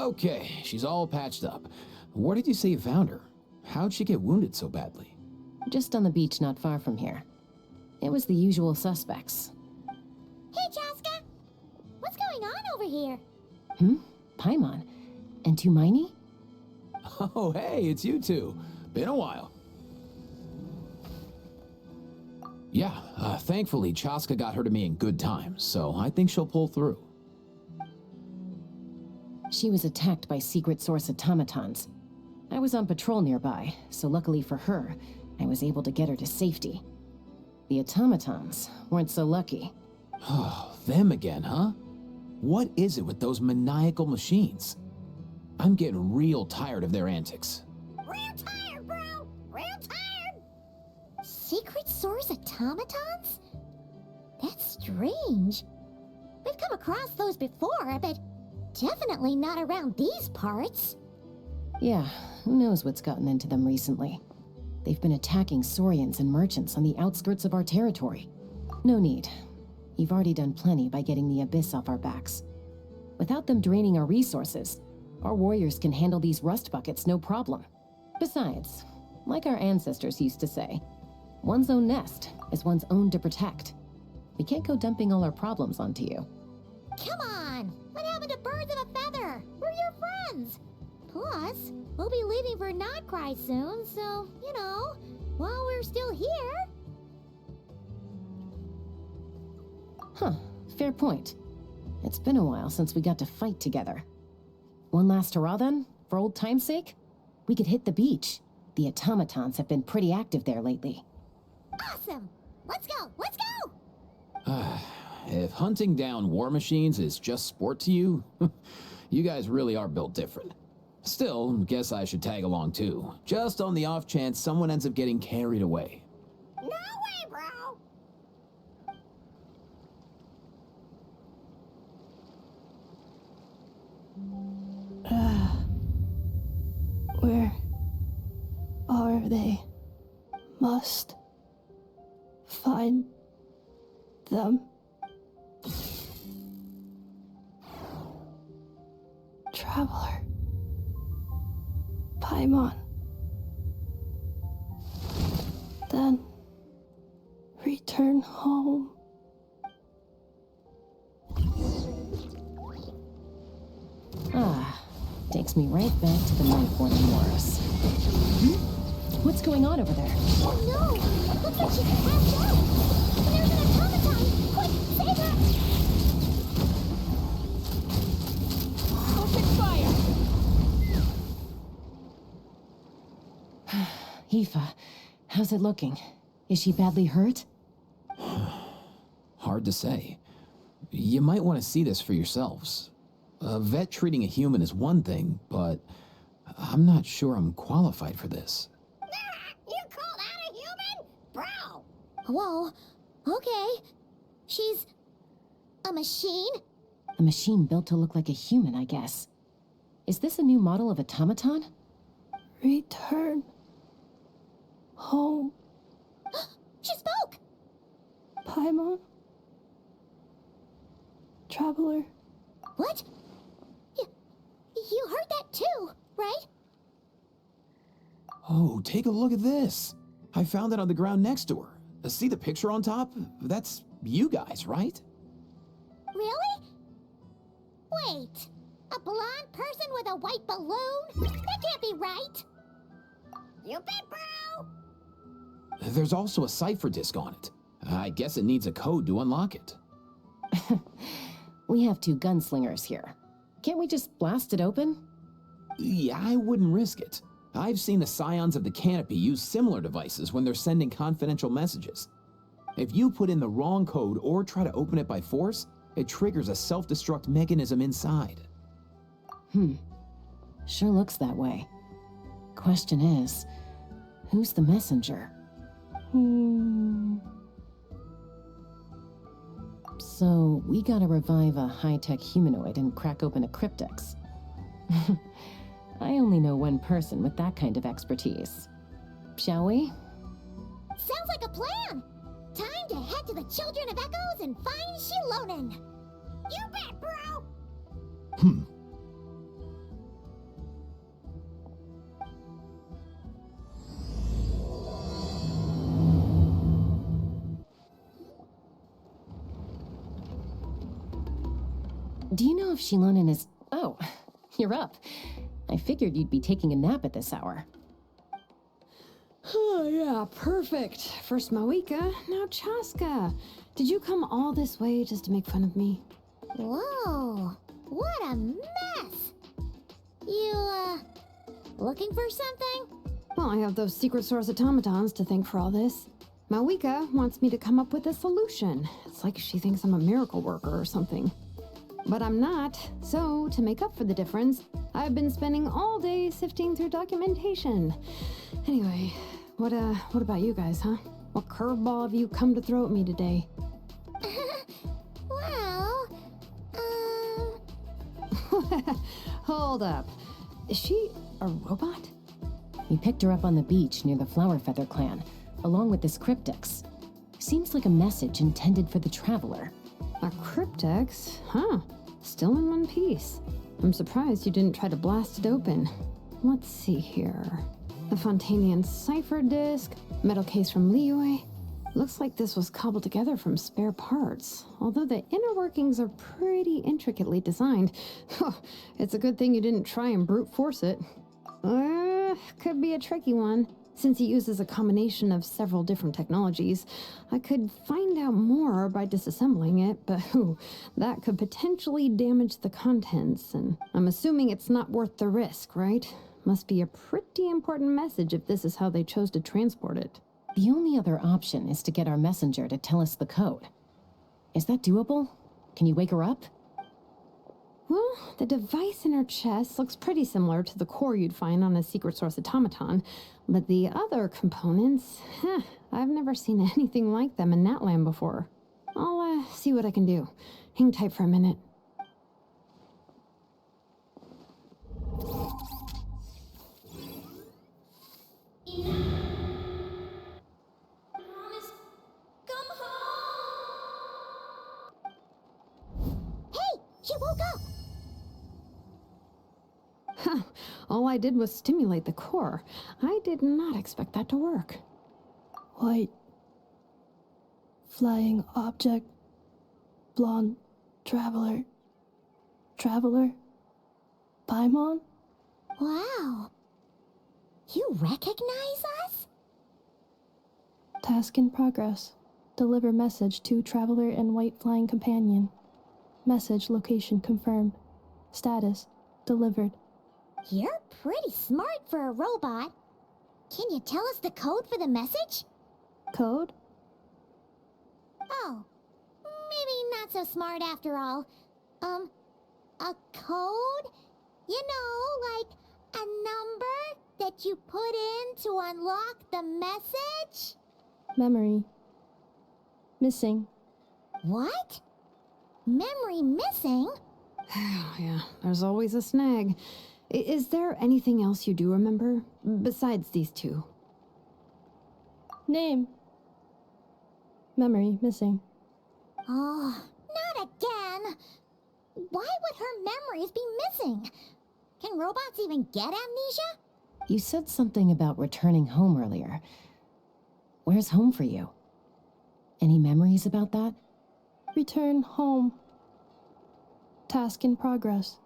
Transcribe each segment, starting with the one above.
Okay, she's all patched up. Where did you say you found her? How'd she get wounded so badly? Just on the beach not far from here. It was the usual suspects. Hey, Jaska! What's going on over here? Paimon. And Tumaini? Oh, hey, it's you two. Been a while. Yeah, thankfully, Chaska got her to me in good time, so I think she'll pull through. She was attacked by secret source automatons. I was on patrol nearby, so luckily for her, I was able to get her to safety. The automatons weren't so lucky. Oh, them again, huh? What is it with those maniacal machines? I'm getting real tired of their antics. Real tired, bro! Real tired! Secret source automatons? That's strange. We've come across those before, but definitely not around these parts. Yeah, who knows what's gotten into them recently. They've been attacking Saurians and merchants on the outskirts of our territory. No need. You've already done plenty by getting the Abyss off our backs. Without them draining our resources, our warriors can handle these rust buckets no problem. Besides, like our ancestors used to say, one's own nest is one's own to protect. We can't go dumping all our problems onto you. Come on! What happened to birds of a feather? We're your friends! Plus, we'll be leaving for Notcry soon, so, you know, while we're still here... Huh, fair point. It's been a while since we got to fight together. One last hurrah then, for old time's sake? We could hit the beach. The automatons have been pretty active there lately. Awesome! Let's go! Let's go! If hunting down war machines is just sport to you, you guys really are built different. Still, guess I should tag along too, just on the off chance someone ends up getting carried away. No way, bro! Where are they? Must find them. Traveler. Paimon. Then return home. Takes me right back to the Night-born Wars. What's going on over there? Oh no! Looks like she's passed out! There's an automaton! Quick, save her! Open fire! Aoife, how's it looking? Is she badly hurt? Hard to say. You might want to see this for yourselves. A vet treating a human is one thing, but I'm not sure I'm qualified for this. You call that a human? Bro! Whoa, okay. She's... a machine? A machine built to look like a human, I guess. Is this a new model of automaton? Return home. She spoke! Paimon. Traveler. What? You heard that too, right? Oh, take a look at this. I found it on the ground next to her. See the picture on top? That's you guys, right? Really? Wait, a blonde person with a white balloon? That can't be right. You bet, bro! There's also a cipher disk on it. I guess it needs a code to unlock it. We have two gunslingers here. Can't we just blast it open? Yeah, I wouldn't risk it. I've seen the Scions of the Canopy use similar devices when they're sending confidential messages. If you put in the wrong code or try to open it by force, it triggers a self-destruct mechanism inside. Sure looks that way. Question is, who's the messenger? So, we gotta revive a high-tech humanoid and crack open a cryptex. I only know one person with that kind of expertise. Shall we? Sounds like a plan! Time to head to the Children of Echoes and find Shilonen! You bet, bro! Do you know if Shilonen is... Oh, you're up. I figured you'd be taking a nap at this hour. Oh, yeah, perfect. First Mawika, now Chaska. Did you come all this way just to make fun of me? Whoa, what a mess! You, looking for something? Well, I have those secret source automatons to thank for all this. Mawika wants me to come up with a solution. It's like she thinks I'm a miracle worker or something. But I'm not, so to make up for the difference, I've been spending all day sifting through documentation. Anyway, what about you guys, huh? What curveball have you come to throw at me today? Well, Hold up. Is she a robot? We picked her up on the beach near the Flower Feather clan, along with this cryptex. Seems like a message intended for the Traveler. A cryptex? Huh. Still in one piece. I'm surprised you didn't try to blast it open. Let's see here. A Fontanian cipher disk, metal case from Liyue. Looks like this was cobbled together from spare parts, although the inner workings are pretty intricately designed. It's a good thing you didn't try and brute force it. Could be a tricky one. Since it uses a combination of several different technologies, I could find out more by disassembling it, but that could potentially damage the contents, and I'm assuming it's not worth the risk, right? Must be a pretty important message if this is how they chose to transport it. The only other option is to get our messenger to tell us the code. Is that doable? Can you wake her up? Well, the device in her chest looks pretty similar to the core you'd find on a secret source automaton, but the other components, I've never seen anything like them in Natlan before. I'll see what I can do. Hang tight for a minute. She woke up! All I did was stimulate the core. I did not expect that to work. White. Flying object. Blonde. Traveler. Traveler? Paimon? Wow. You recognize us? Task in progress. Deliver message to Traveler and White Flying Companion. Message location confirmed. Status delivered. You're pretty smart for a robot. Can you tell us the code for the message? Code? Oh, maybe not so smart after all. A code? You know, like a number that you put in to unlock the message? Memory. Missing. What? Memory missing? Yeah, there's always a snag. Is there anything else you do remember? Besides these two? Name. Memory missing. Oh, not again! Why would her memories be missing? Can robots even get amnesia? You said something about returning home earlier. Where's home for you? Any memories about that? Return home. Task in progress.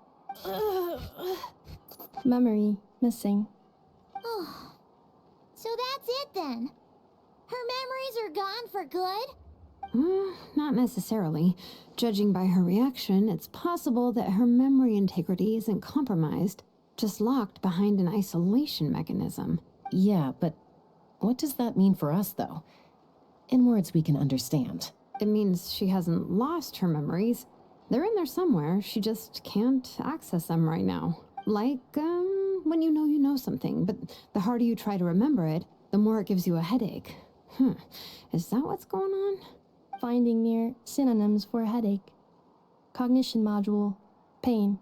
Memory missing. Oh, so that's it then. Her memories are gone for good? Not necessarily. Judging by her reaction, it's possible that her memory integrity isn't compromised, just locked behind an isolation mechanism. Yeah, but what does that mean for us, though? In words we can understand. It means she hasn't lost her memories. They're in there somewhere, she just can't access them right now. Like, when you know something, but the harder you try to remember it, the more it gives you a headache. Is that what's going on? Finding near synonyms for headache. Cognition module. Pain.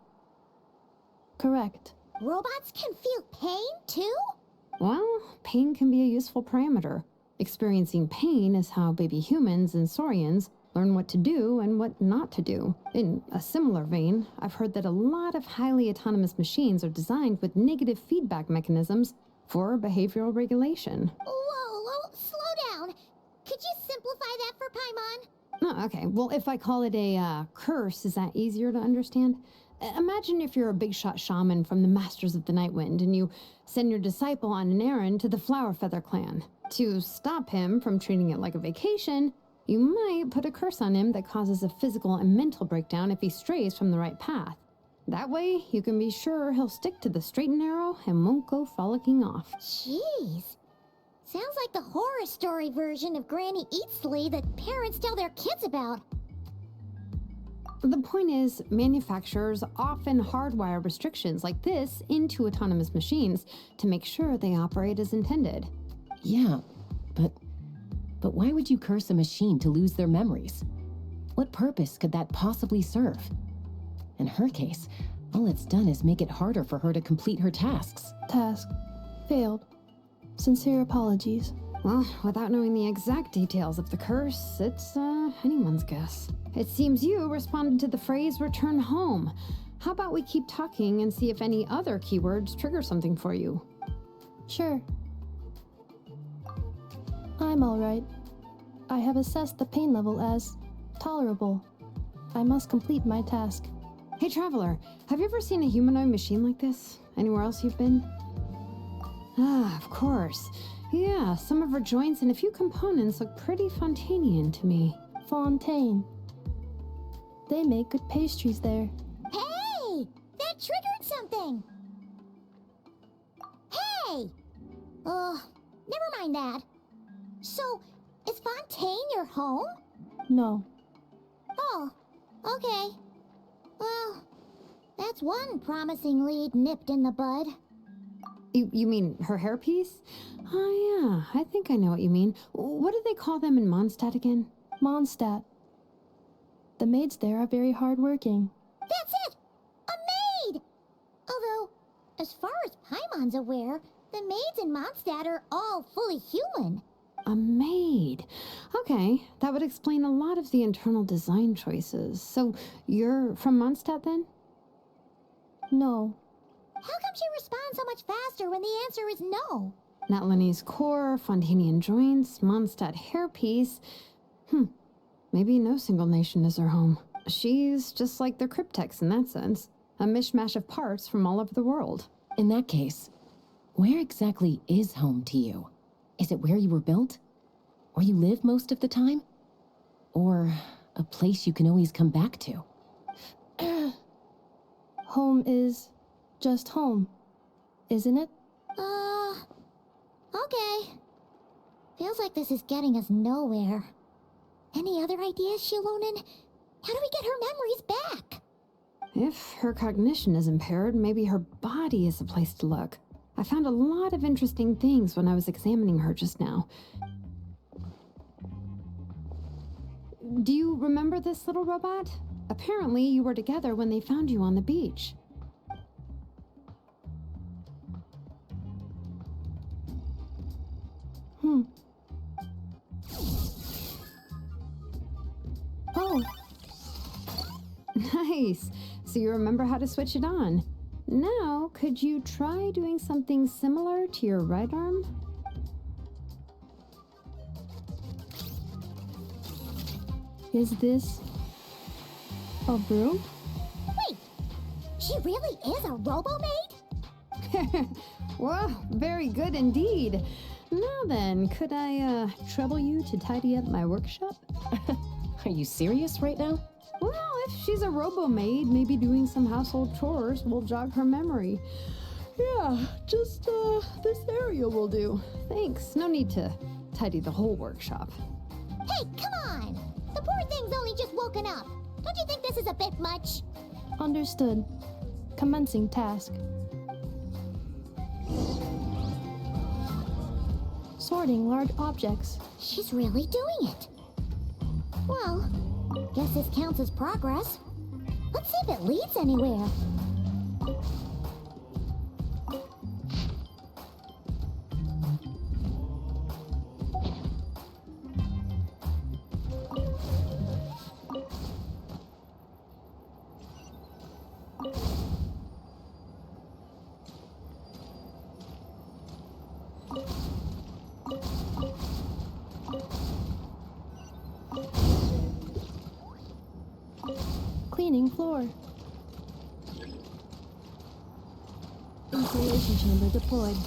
Correct. Robots can feel pain too? Well, pain can be a useful parameter. Experiencing pain is how baby humans and saurians learn what to do and what not to do. In a similar vein, I've heard that a lot of highly autonomous machines are designed with negative feedback mechanisms for behavioral regulation. Whoa, slow down. Could you simplify that for Paimon? Oh, okay. Well, if I call it a curse, is that easier to understand? Imagine if you're a big shot shaman from the Masters of the Nightwind and you send your disciple on an errand to the Flowerfeather clan. To stop him from treating it like a vacation, you might put a curse on him that causes a physical and mental breakdown if he strays from the right path. That way, you can be sure he'll stick to the straight and narrow and won't go frolicking off. Jeez. Sounds like the horror story version of Granny Eatsley that parents tell their kids about. The point is, manufacturers often hardwire restrictions like this into autonomous machines to make sure they operate as intended. Yeah, but why would you curse a machine to lose their memories? What purpose could that possibly serve? In her case, all it's done is make it harder for her to complete her tasks. Task. Failed. Sincere apologies. Well, without knowing the exact details of the curse, it's anyone's guess. It seems you responded to the phrase return home. How about we keep talking and see if any other keywords trigger something for you? Sure. I'm alright. I have assessed the pain level as tolerable. I must complete my task. Hey, Traveler, have you ever seen a humanoid machine like this? Anywhere else you've been? Ah, of course. Yeah, some of her joints and a few components look pretty Fontanian to me. Fontaine. They make good pastries there. Hey! That triggered something! Hey! Never mind that. So, is Fontaine your home? No. Oh, okay. Well, that's one promising lead nipped in the bud. You mean her hairpiece? Oh yeah, I think I know what you mean. What do they call them in Mondstadt again? Mondstadt. The maids there are very hardworking. That's it! A maid! Although, as far as Paimon's aware, the maids in Mondstadt are all fully human. A maid. Okay, that would explain a lot of the internal design choices. So, you're from Mondstadt then? No. How come she responds so much faster when the answer is no? Natlanese core, Fontanian joints, Mondstadt hairpiece. Maybe no single nation is her home. She's just like the Cryptex in that sense. A mishmash of parts from all over the world. In that case, where exactly is home to you? Is it where you were built? Where you live most of the time? Or a place you can always come back to? Home is just home, isn't it? Okay. Feels like this is getting us nowhere. Any other ideas, Shilonen? How do we get her memories back? If her cognition is impaired, maybe her body is a place to look. I found a lot of interesting things when I was examining her just now. Do you remember this little robot? Apparently, you were together when they found you on the beach. Oh, Nice. So you remember how to switch it on. Now, could you try doing something similar to your right arm? is this a broom? Wait, she really is a robo-maid? Well, very good indeed. Now then, could I trouble you to tidy up my workshop? Are you serious right now? Well, if she's a robo-maid, maybe doing some household chores will jog her memory. Yeah, just this area will do. Thanks. No need to tidy the whole workshop. Hey, come on! The poor thing's only just woken up. Don't you think this is a bit much? Understood. Commencing task. Sorting large objects. She's really doing it. Well, guess this counts as progress. Let's see if it leads anywhere. Cleaning floor. Installation chamber deployed.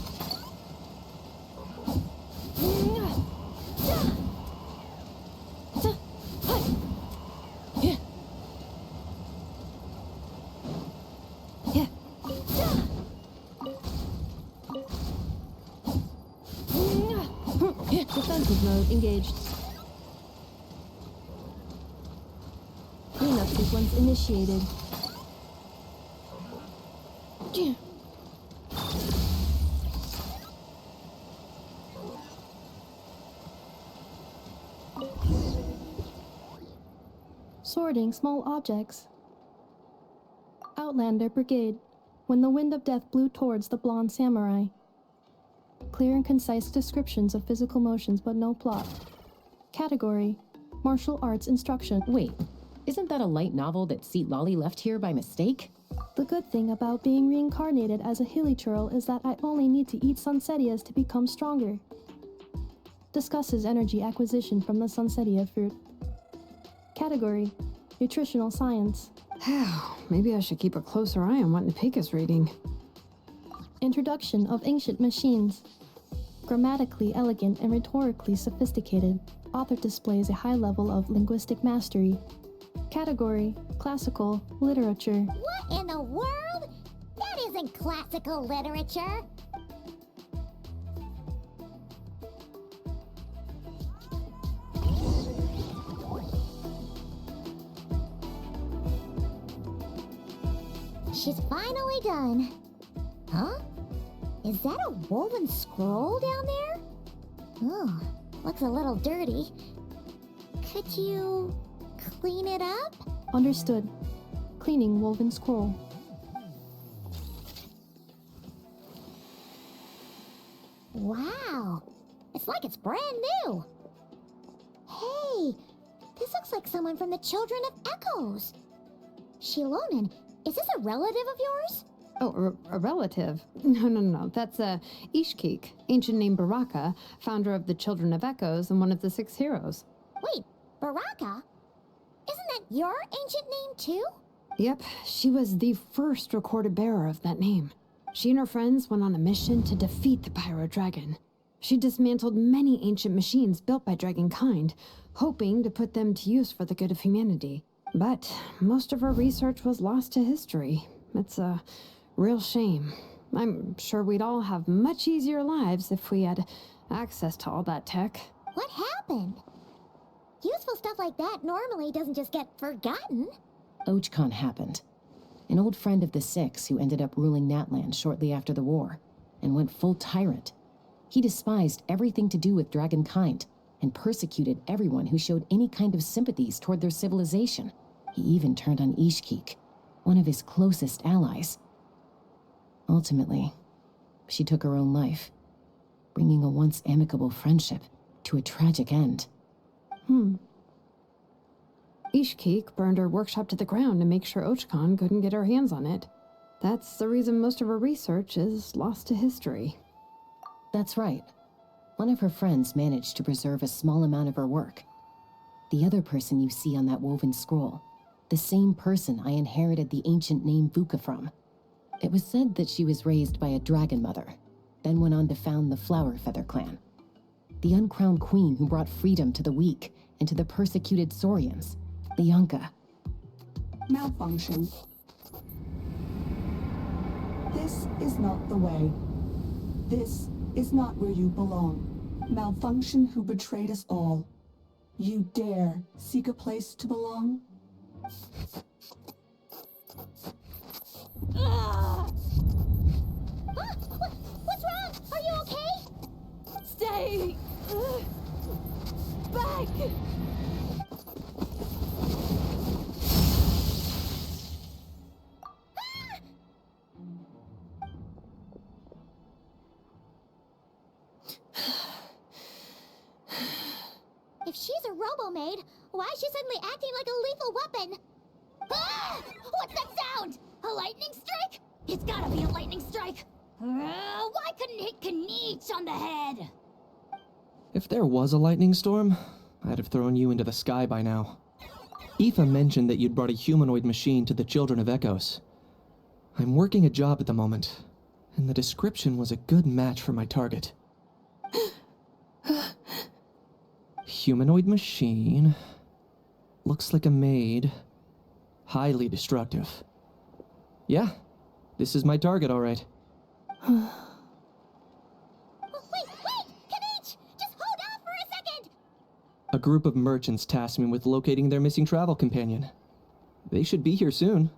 Defensive mode engaged. Cleanup sequence initiated. Sorting small objects. Outlander Brigade. When the wind of death blew towards the blonde samurai. Clear and concise descriptions of physical motions, but no plot. Category: Martial arts instruction. Wait, isn't that a light novel that Seat Lolly left here by mistake? The good thing about being reincarnated as a hilichurl is that I only need to eat sunsetias to become stronger. Discusses energy acquisition from the sunsetia fruit. Category: Nutritional science. Maybe I should keep a closer eye on what Napika's reading. Introduction of ancient machines. Grammatically elegant and rhetorically sophisticated, author displays a high level of linguistic mastery. Category: Classical literature. What in the world? That isn't classical literature. She's finally done. Huh? Is that a woven scroll down there? Oh, looks a little dirty. Could you clean it up? Understood. Cleaning woven scroll. Wow, it's like it's brand new. Hey, this looks like someone from the Children of Echoes. Shilonen, is this a relative of yours? Oh, a relative? No. That's Ishkik, ancient name Baraka, founder of the Children of Echoes and one of the 6 heroes. Wait, Baraka? Isn't that your ancient name too? Yep, she was the first recorded bearer of that name. She and her friends went on a mission to defeat the Pyro Dragon. She dismantled many ancient machines built by Dragonkind, hoping to put them to use for the good of humanity. But most of her research was lost to history. It's a real shame. I'm sure we'd all have much easier lives if we had access to all that tech. What happened? Useful stuff like that normally doesn't just get forgotten. Ochcon happened. An old friend of the 6 who ended up ruling Natlan shortly after the war, and went full tyrant. He despised everything to do with Dragonkind, and persecuted everyone who showed any kind of sympathies toward their civilization. He even turned on Ishkik, one of his closest allies. Ultimately, she took her own life, bringing a once amicable friendship to a tragic end. Ishkik burned her workshop to the ground to make sure Ochcon couldn't get her hands on it. That's the reason most of her research is lost to history. That's right. One of her friends managed to preserve a small amount of her work. The other person you see on that woven scroll, the same person I inherited the ancient name Vuka from. It was said that she was raised by a dragon mother, then went on to found the Flower Feather clan. The uncrowned queen who brought freedom to the weak and to the persecuted Saurians, the Yunka. Malfunction. This is not the way. This is not where you belong. Malfunction who betrayed us all. You dare seek a place to belong? What's wrong? Are you okay? Stay! Back! If she's a robo-maid, why is she suddenly acting like a lethal weapon? Ah! What's that sound? A lightning strike? It's gotta be a lightning strike. Why couldn't it hit Kniech on the head? If there was a lightning storm, I'd have thrown you into the sky by now. Aoife mentioned that you'd brought a humanoid machine to the Children of Echoes. I'm working a job at the moment, and the description was a good match for my target. Humanoid machine. Looks like a maid. Highly destructive. Yeah, this is my target, all right. Wait! Kavich! Just hold off for a second! A group of merchants tasked me with locating their missing travel companion. They should be here soon.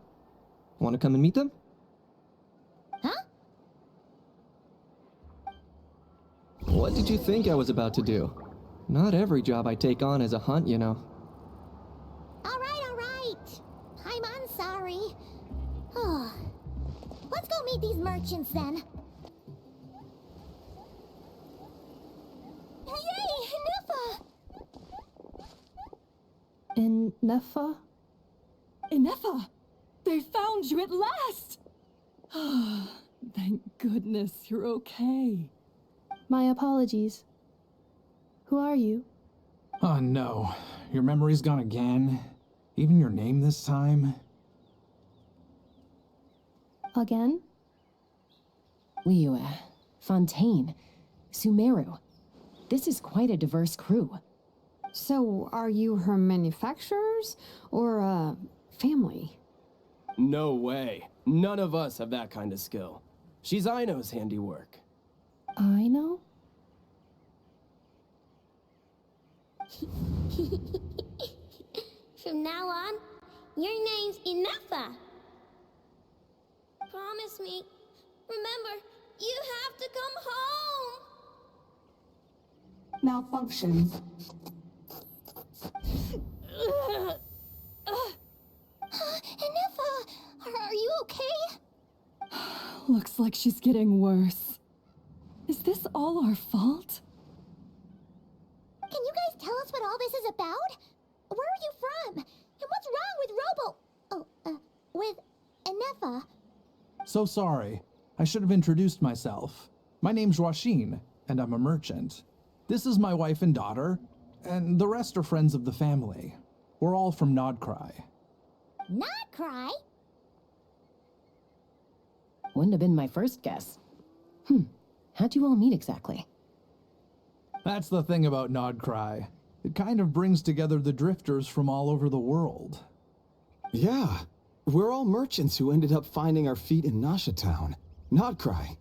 Want to come and meet them? Huh? What did you think I was about to do? Not every job I take on is a hunt, you know. All right. I'm sorry. Let's go meet these merchants then. Yay, Ineffa! Ineffa? Ineffa! They found you at last! Thank goodness you're okay. My apologies. Who are you? Oh no, your memory's gone again? Even your name this time? Again? Liyue, Fontaine, Sumeru. This is quite a diverse crew. So, are you her manufacturers or family? No way. None of us have that kind of skill. She's Aino's handiwork. I know? From now on, your name's Ineffa. Promise me. Remember, you have to come home. Malfunction. Ineffa, are you okay? Looks like she's getting worse. Is this all our fault? Can you guys tell us what all this is about? Where are you from? And what's wrong with with Ineffa? So sorry. I should have introduced myself. My name's Joachine, and I'm a merchant. This is my wife and daughter, and the rest are friends of the family. We're all from Nodcry. Not cry? Wouldn't have been my first guess. How'd you all meet exactly? That's the thing about Nodcry. It kind of brings together the drifters from all over the world. Yeah, we're all merchants who ended up finding our feet in Nasha Town. Nodcry.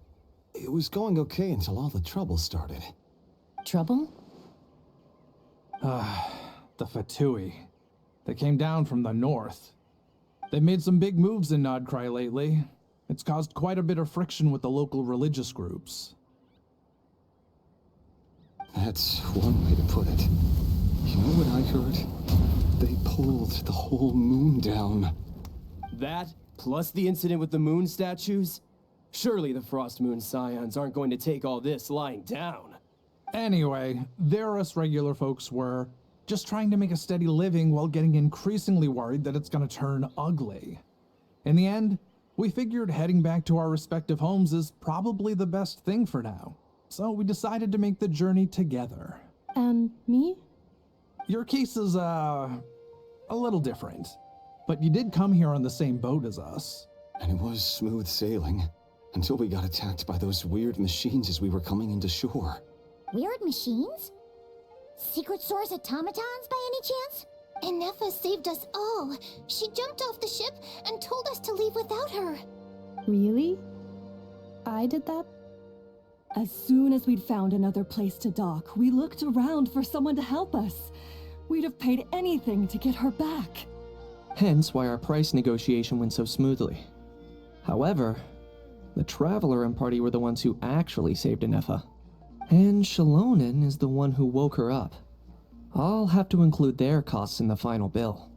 It was going okay until all the trouble started. Trouble? The Fatui. They came down from the north. They've made some big moves in Nodcry lately. It's caused quite a bit of friction with the local religious groups. That's one way to put it. You know what I heard? They pulled the whole moon down. That, plus the incident with the moon statues? Surely the Frost Moon Scions aren't going to take all this lying down. Anyway, there us regular folks were, just trying to make a steady living while getting increasingly worried that it's gonna turn ugly. In the end, we figured heading back to our respective homes is probably the best thing for now. So we decided to make the journey together. And me? Your case is, a little different. But you did come here on the same boat as us. And it was smooth sailing, until we got attacked by those weird machines as we were coming into shore. Weird machines? Secret Source automatons by any chance? Ineffa saved us all. She jumped off the ship and told us to leave without her. Really? I did that? As soon as we'd found another place to dock, we looked around for someone to help us. We'd have paid anything to get her back. Hence why our price negotiation went so smoothly. However, the Traveler and party were the ones who actually saved Ineffa. And Shalonen is the one who woke her up. I'll have to include their costs in the final bill.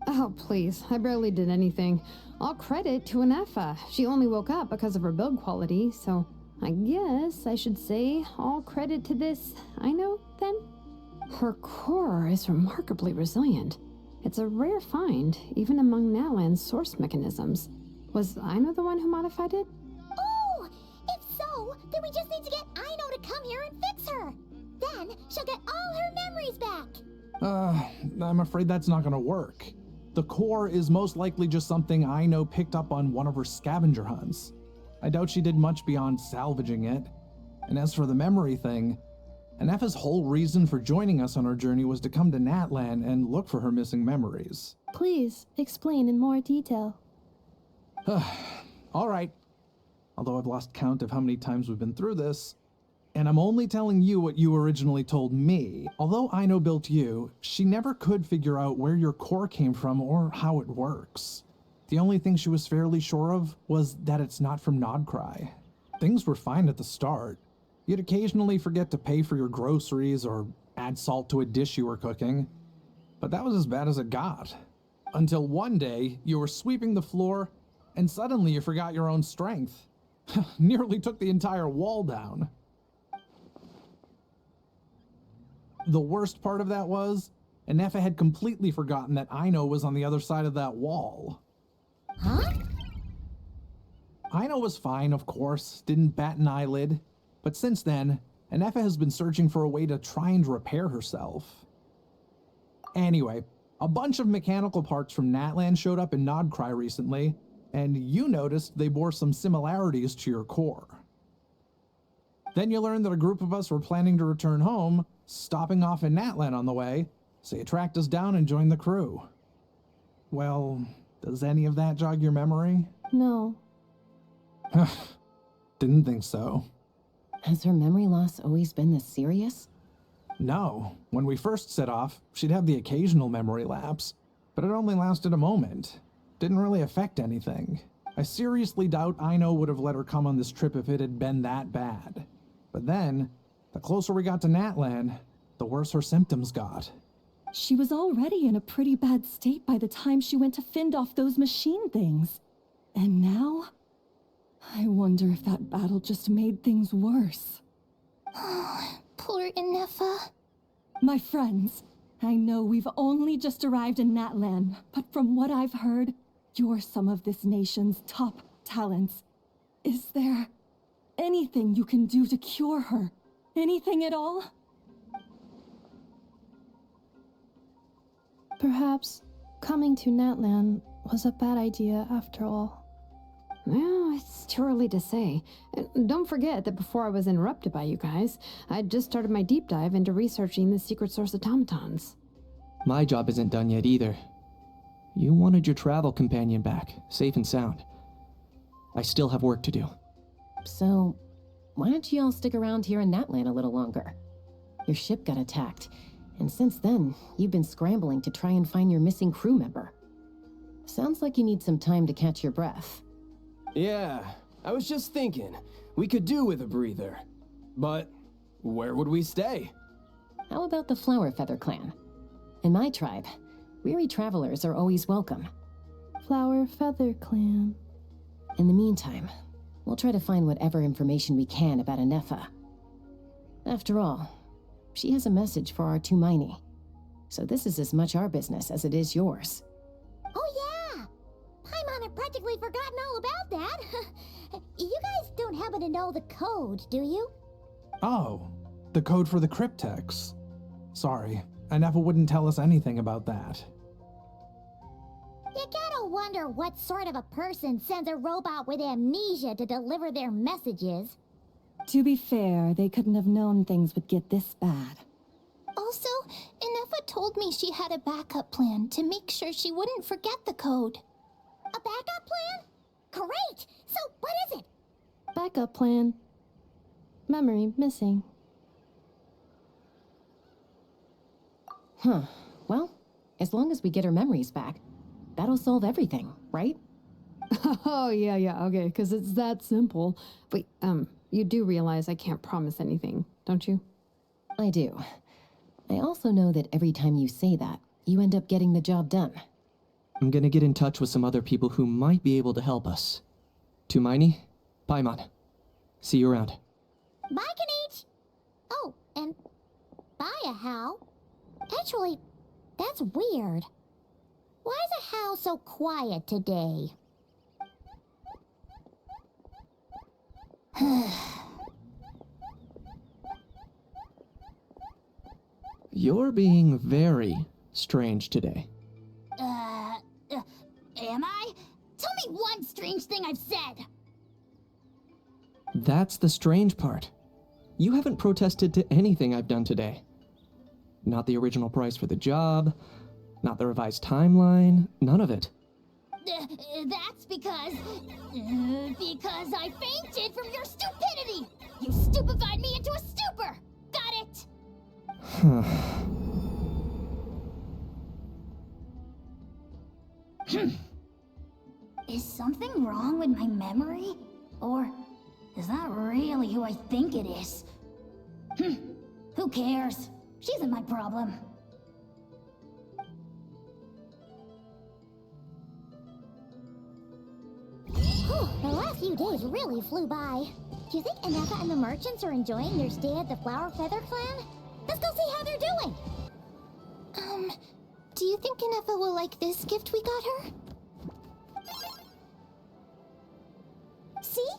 Oh, please. I barely did anything. All credit to Ineffa. She only woke up because of her build quality, so I guess I should say all credit to this Aino, then? Her core is remarkably resilient. It's a rare find, even among Natlan's source mechanisms. Was Aino the one who modified it? Oh! If so, then we just need to get Aino to come here and fix her. Then she'll get all her memories back. I'm afraid that's not gonna work. The core is most likely just something I know picked up on one of her scavenger hunts. I doubt she did much beyond salvaging it. And as for the memory thing, Ineffa's whole reason for joining us on our journey was to come to Natlan and look for her missing memories. Please explain in more detail. All right. Although I've lost count of how many times we've been through this, and I'm only telling you what you originally told me. Although Ino built you, she never could figure out where your core came from or how it works. The only thing she was fairly sure of was that it's not from Nodcry. Things were fine at the start. You'd occasionally forget to pay for your groceries or add salt to a dish you were cooking. But that was as bad as it got. Until one day, you were sweeping the floor, and suddenly you forgot your own strength. Nearly took the entire wall down. The worst part of that was, Ineffa had completely forgotten that Ino was on the other side of that wall. Huh? Ino was fine, of course, didn't bat an eyelid. But since then, Ineffa has been searching for a way to try and repair herself. Anyway, a bunch of mechanical parts from Natlan showed up in Nodcry recently, and you noticed they bore some similarities to your core. Then you learned that a group of us were planning to return home, stopping off in Natlan on the way, so you tracked us down and joined the crew. Well, does any of that jog your memory? No. Didn't think so. Has her memory loss always been this serious? No. When we first set off, she'd have the occasional memory lapse, but it only lasted a moment. Didn't really affect anything. I seriously doubt Ino would have let her come on this trip if it had been that bad. But then, the closer we got to Natlan, the worse her symptoms got. She was already in a pretty bad state by the time she went to fend off those machine things. And now? I wonder if that battle just made things worse. Poor Ineffa. My friends, I know we've only just arrived in Natlan, but from what I've heard, you're some of this nation's top talents. Is there anything you can do to cure her? Anything at all? Perhaps coming to Natlan was a bad idea after all. Well, it's too early to say. Don't forget that before I was interrupted by you guys, I'd just started my deep dive into researching the secret source automatons. My job isn't done yet either. You wanted your travel companion back, safe and sound. I still have work to do. So, why don't you all stick around here in Natlan a little longer? Your ship got attacked, and since then, you've been scrambling to try and find your missing crew member. Sounds like you need some time to catch your breath. Yeah, I was just thinking, we could do with a breather. But where would we stay? How about the Flower Feather clan? In my tribe, weary travelers are always welcome. Flower Feather Clan. In the meantime, we'll try to find whatever information we can about Ineffa. After all, she has a message for our Tumaini, so this is as much our business as it is yours. Oh yeah! Paimon had practically forgotten all about that. You guys don't happen to know the code, do you? Oh, the code for the cryptex. Sorry, Ineffa wouldn't tell us anything about that. You gotta wonder what sort of a person sends a robot with amnesia to deliver their messages. To be fair, they couldn't have known things would get this bad. Also, Ineffa told me she had a backup plan to make sure she wouldn't forget the code. A backup plan? Great! So, what is it? Backup plan. Memory missing. Huh. Well, as long as we get her memories back, that'll solve everything, right? Oh, yeah, okay, because it's that simple. Wait, you do realize I can't promise anything, don't you? I do. I also know that every time you say that, you end up getting the job done. I'm gonna get in touch with some other people who might be able to help us. Tumaini, Paimon. See you around. Bye, Kanich! Oh, and bye, Hal. Actually, that's weird. Why is a Hal so quiet today? You're being very strange today. Am I? Tell me one strange thing I've said. That's the strange part. You haven't protested to anything I've done today. Not the original price for the job, not the revised timeline, none of it. That's because I fainted from your stupidity! You stupefied me into a stupor! Got it? Is something wrong with my memory? Or is that really who I think it is? Who cares? She isn't my problem. The last few days really flew by. Do you think Ineffa and the merchants are enjoying their stay at the Flower Feather Clan? Let's go see how they're doing! Do you think Ineffa will like this gift we got her? See?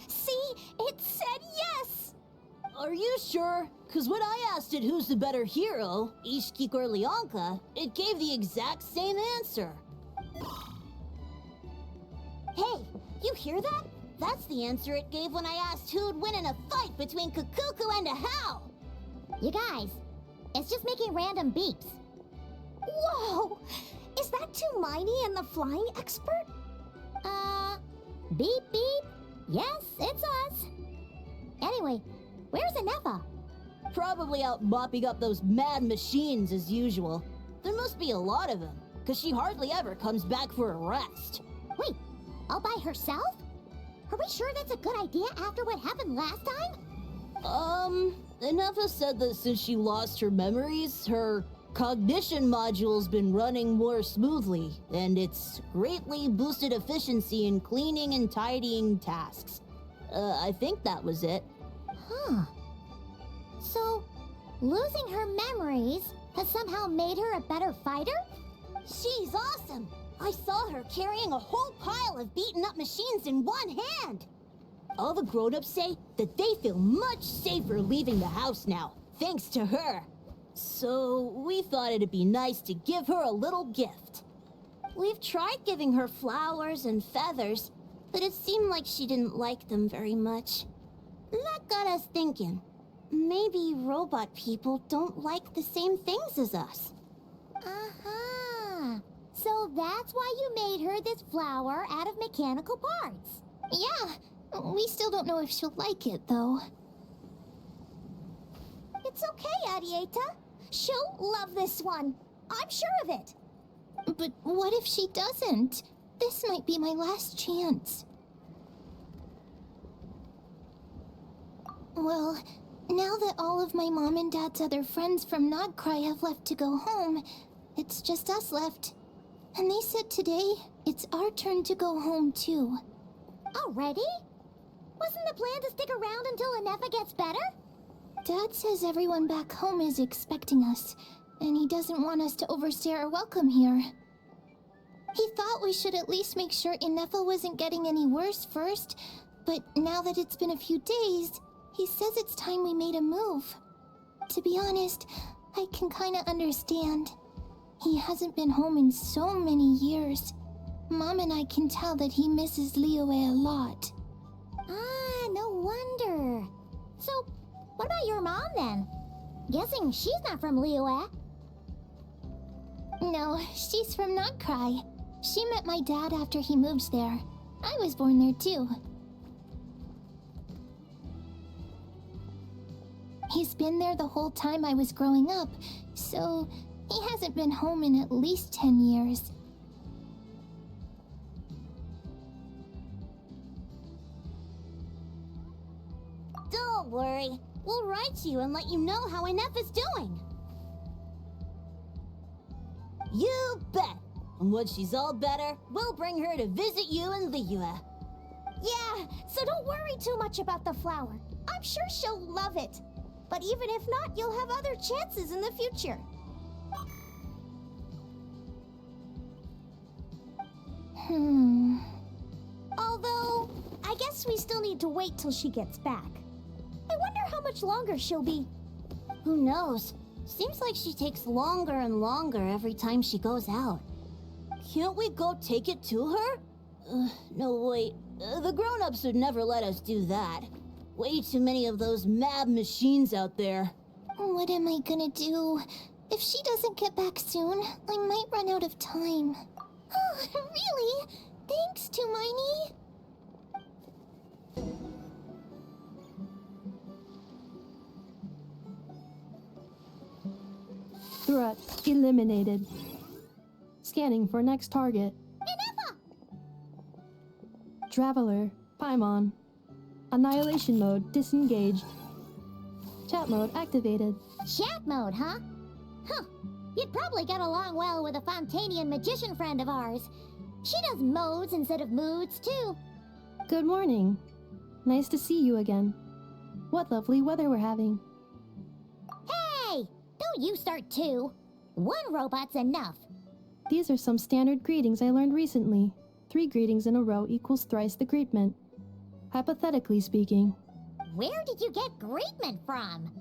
See? It said yes! Are you sure? Cause when I asked it who's the better hero, Ishkik or Leonka, it gave the exact same answer. Hey, you hear that? That's the answer it gave when I asked who'd win in a fight between Kukuku and a How. You guys, it's just making random beeps. Whoa! Is that Hermione and the flying expert? Beep beep. Yes, it's us. Anyway, where's Ineffa? Probably out mopping up those mad machines as usual. There must be a lot of them, cause she hardly ever comes back for a rest. Wait, all by herself? Are we sure that's a good idea after what happened last time? Ineffa said that since she lost her memories, her cognition module's been running more smoothly, and it's greatly boosted efficiency in cleaning and tidying tasks. I think that was it. Huh. So, losing her memories has somehow made her a better fighter? She's awesome! I saw her carrying a whole pile of beaten up machines in one hand! All the grown-ups say that they feel much safer leaving the house now, thanks to her. So, we thought it'd be nice to give her a little gift. We've tried giving her flowers and feathers, but it seemed like she didn't like them very much. That got us thinking. Maybe robot people don't like the same things as us. Uh-huh. So that's why you made her this flower out of mechanical parts. Yeah, we still don't know if she'll like it, though. It's okay, Arieta. She'll love this one. I'm sure of it. But what if she doesn't? This might be my last chance. Well, now that all of my mom and dad's other friends from Nodcry have left to go home, it's just us left. And they said today, it's our turn to go home too. Already? Wasn't the plan to stick around until Ineffa gets better? Dad says everyone back home is expecting us, and he doesn't want us to overstay our welcome here. He thought we should at least make sure Ineffa wasn't getting any worse first, but now that it's been a few days, he says it's time we made a move. To be honest, I can kinda understand. He hasn't been home in so many years. Mom and I can tell that he misses Liyue a lot. Ah, no wonder. So, what about your mom then? Guessing she's not from Liyue. No, she's from Nodcry. She met my dad after he moved there. I was born there too. He's been there the whole time I was growing up, so he hasn't been home in at least 10 years. Don't worry. We'll write to you and let you know how Ineffa's doing. You bet! And once she's all better, we'll bring her to visit you in Liyue. Yeah, so don't worry too much about the flower. I'm sure she'll love it. But even if not, you'll have other chances in the future. Although, I guess we still need to wait till she gets back. I wonder how much longer she'll be. Who knows? Seems like she takes longer and longer every time she goes out. Can't we go take it to her? No, wait. The grown-ups would never let us do that. Way too many of those mad machines out there. What am I gonna do? If she doesn't get back soon, I might run out of time. Oh, really? Thanks, Hermione. Threat eliminated. Scanning for next target. Ineffa! Traveler, Paimon. Annihilation mode disengaged. Chat mode activated. Chat mode, huh? Huh. You'd probably get along well with a Fontanian magician friend of ours. She does modes instead of moods, too. Good morning. Nice to see you again. What lovely weather we're having. Hey! Don't you start too. One robot's enough. These are some standard greetings I learned recently. 3 greetings in a row equals thrice the greetment. Hypothetically speaking. Where did you get greetment from?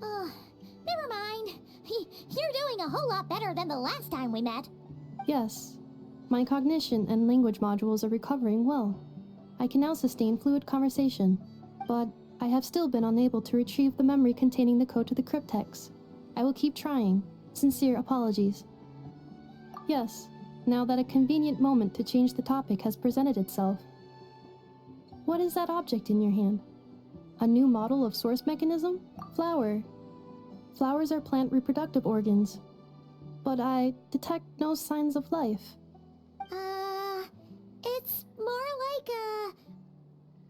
Never mind. You're doing a whole lot better than the last time we met. Yes. My cognition and language modules are recovering well. I can now sustain fluid conversation, but I have still been unable to retrieve the memory containing the code to the cryptex. I will keep trying. Sincere apologies. Yes, now that a convenient moment to change the topic has presented itself. What is that object in your hand? A new model of source mechanism? Flower. Flowers are plant reproductive organs. But I detect no signs of life. It's more like a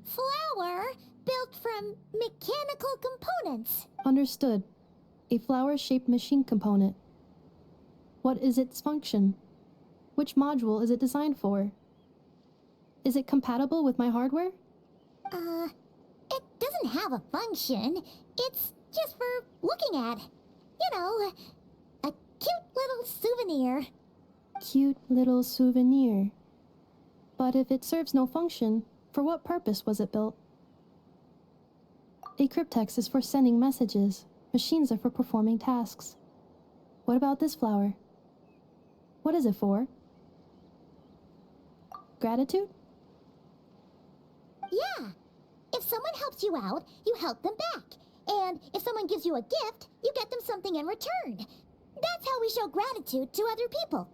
flower built from mechanical components. Understood. A flower-shaped machine component. What is its function? Which module is it designed for? Is it compatible with my hardware? It doesn't have a function. It's just for looking at. You know, a cute little souvenir. Cute little souvenir. But if it serves no function, for what purpose was it built? A cryptex is for sending messages. Machines are for performing tasks. What about this flower? What is it for? Gratitude? Yeah. If someone helps you out, you help them back. And if someone gives you a gift, you get them something in return. That's how we show gratitude to other people.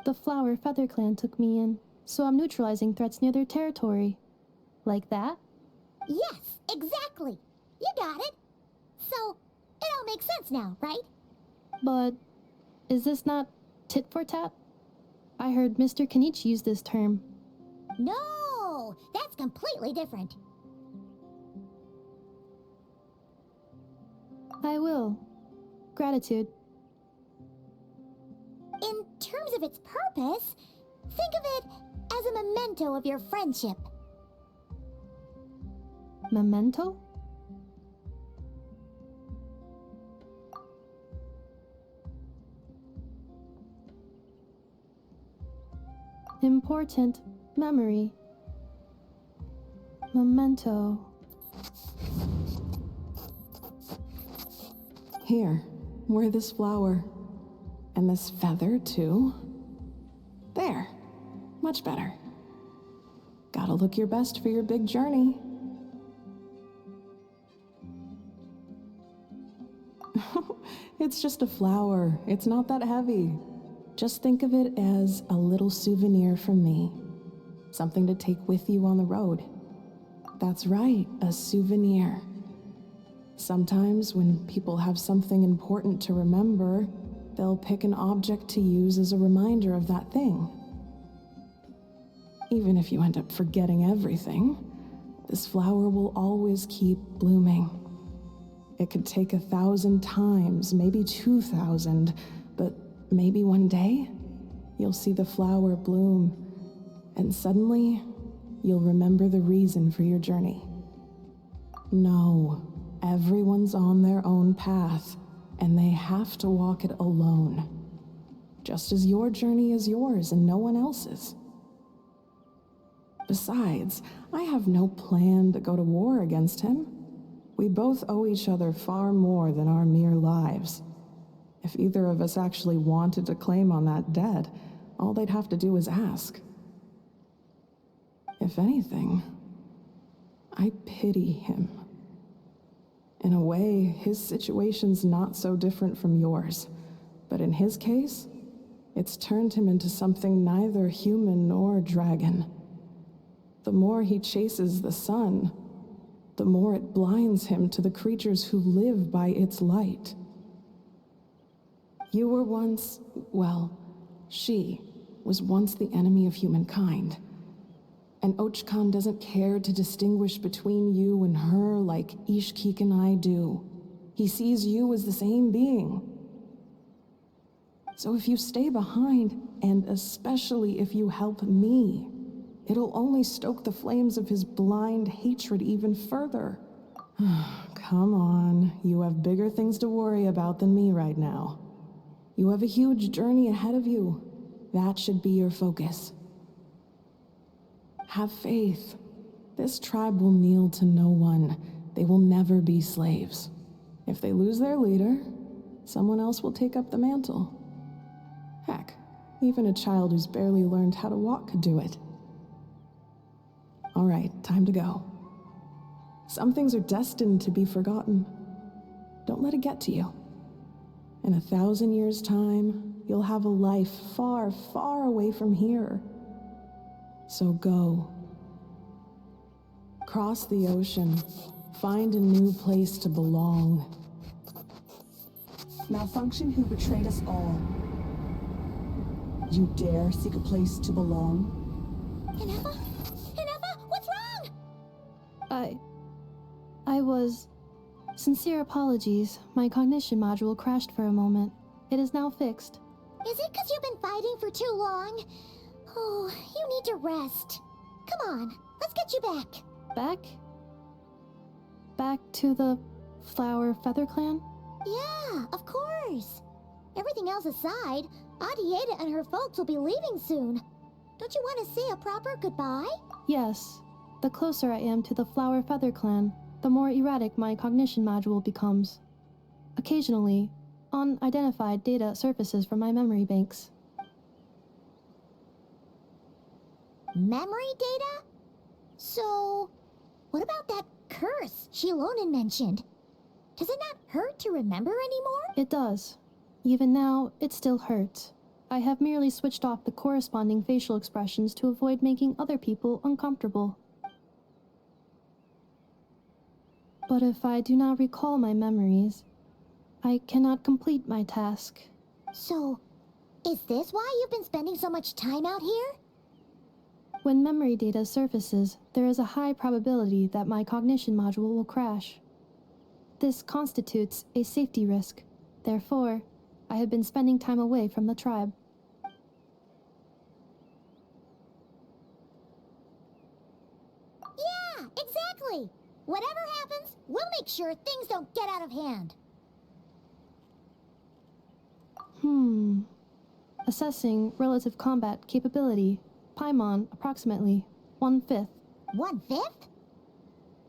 The Flower Feather Clan took me in, so I'm neutralizing threats near their territory. Like that? Yes, exactly. You got it. So, it all makes sense now, right? But is this not tit for tat? I heard Mr. Kenichi use this term. No, that's completely different. I will. Gratitude. In terms of its purpose, think of it as a memento of your friendship. Memento? Important memory. Memento. Here, wear this flower. And this feather, too. There. Much better. Gotta look your best for your big journey. It's just a flower. It's not that heavy. Just think of it as a little souvenir from me. Something to take with you on the road. That's right, a souvenir. Sometimes when people have something important to remember, they'll pick an object to use as a reminder of that thing. Even if you end up forgetting everything, this flower will always keep blooming. It could take 1,000 times, maybe 2,000, but maybe one day, you'll see the flower bloom, and suddenly, you'll remember the reason for your journey. No, everyone's on their own path, and they have to walk it alone. Just as your journey is yours and no one else's. Besides, I have no plan to go to war against him. We both owe each other far more than our mere lives. If either of us actually wanted to claim on that debt, all they'd have to do is ask. If anything, I pity him. In a way, his situation's not so different from yours. But in his case, it's turned him into something neither human nor dragon. The more he chases the sun, the more it blinds him to the creatures who live by its light. You were once, well, she was once the enemy of humankind. And Ochkan doesn't care to distinguish between you and her like Ishkik and I do. He sees you as the same being. So if you stay behind, and especially if you help me, it'll only stoke the flames of his blind hatred even further. Come on, you have bigger things to worry about than me right now. You have a huge journey ahead of you. That should be your focus. Have faith. This tribe will kneel to no one. They will never be slaves. If they lose their leader, someone else will take up the mantle. Heck, even a child who's barely learned how to walk could do it. All right, time to go. Some things are destined to be forgotten. Don't let it get to you. In 1,000 years' time, you'll have a life far, far away from here. So go. Cross the ocean. Find a new place to belong. Malfunction who betrayed us all. You dare seek a place to belong? Ineffa? Ineffa, what's wrong? I was... Sincere apologies. My cognition module crashed for a moment. It is now fixed. Is it because you've been fighting for too long? Oh, you need to rest. Come on, let's get you back. Back? Back to the Flower Feather Clan? Yeah, of course. Everything else aside, Adieta and her folks will be leaving soon. Don't you want to say a proper goodbye? Yes. The closer I am to the Flower Feather Clan, the more erratic my cognition module becomes. Occasionally, unidentified data surfaces from my memory banks. Memory data? So, what about that curse Shilonen mentioned? Does it not hurt to remember anymore? It does. Even now, it still hurts. I have merely switched off the corresponding facial expressions to avoid making other people uncomfortable. But if I do not recall my memories, I cannot complete my task. So, is this why you've been spending so much time out here? When memory data surfaces, there is a high probability that my cognition module will crash. This constitutes a safety risk. Therefore, I have been spending time away from the tribe. Yeah, exactly! Whatever happens, we'll make sure things don't get out of hand. Assessing relative combat capability. Paimon, approximately 1/5. 1/5?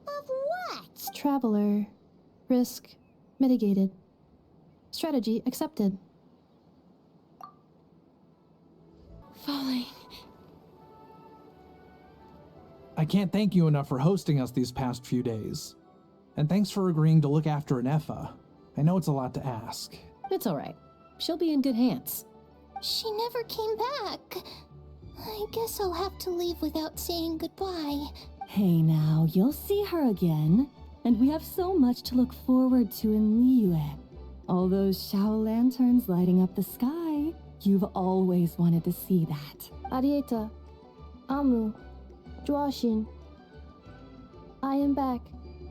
Of what? Traveler. Risk mitigated. Strategy accepted. Falling. I can't thank you enough for hosting us these past few days. And thanks for agreeing to look after Ineffa. I know it's a lot to ask. It's alright. She'll be in good hands. She never came back. I guess I'll have to leave without saying goodbye. Hey now, you'll see her again. And we have so much to look forward to in Liyue. All those Shao lanterns lighting up the sky. You've always wanted to see that. Adieta. Amu. Joashin. I am back.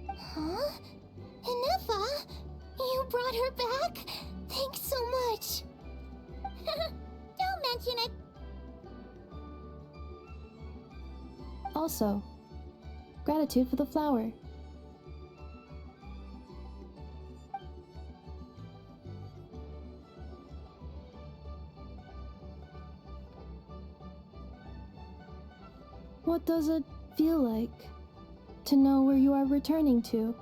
Huh? Ineffa? You brought her back? Thanks so much. Don't mention it. Also, gratitude for the flower. What does it feel like to know where you are returning to?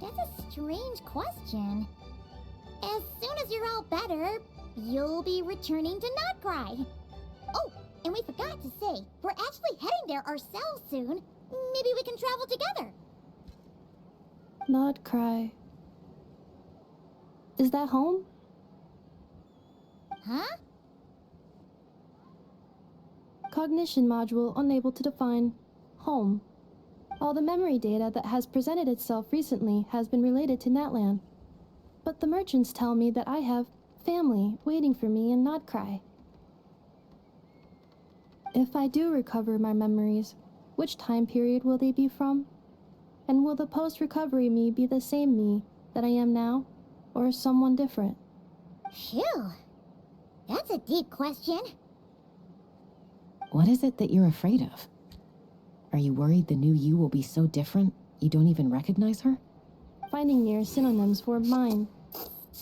That's a strange question. soon as you're all better, you'll be returning to Notcry. Oh, and we forgot to say, we're actually heading there ourselves soon. Maybe we can travel together. Not cry. Is that home? Huh? Cognition module unable to define home. All the memory data that has presented itself recently has been related to Natlan. But the merchants tell me that I have family waiting for me in Notcry. If I do recover my memories, which time period will they be from? And will the post-recovery me be the same me that I am now, or someone different? Phew. That's a deep question. What is it that you're afraid of? Are you worried the new you will be so different you don't even recognize her? Finding near synonyms for mine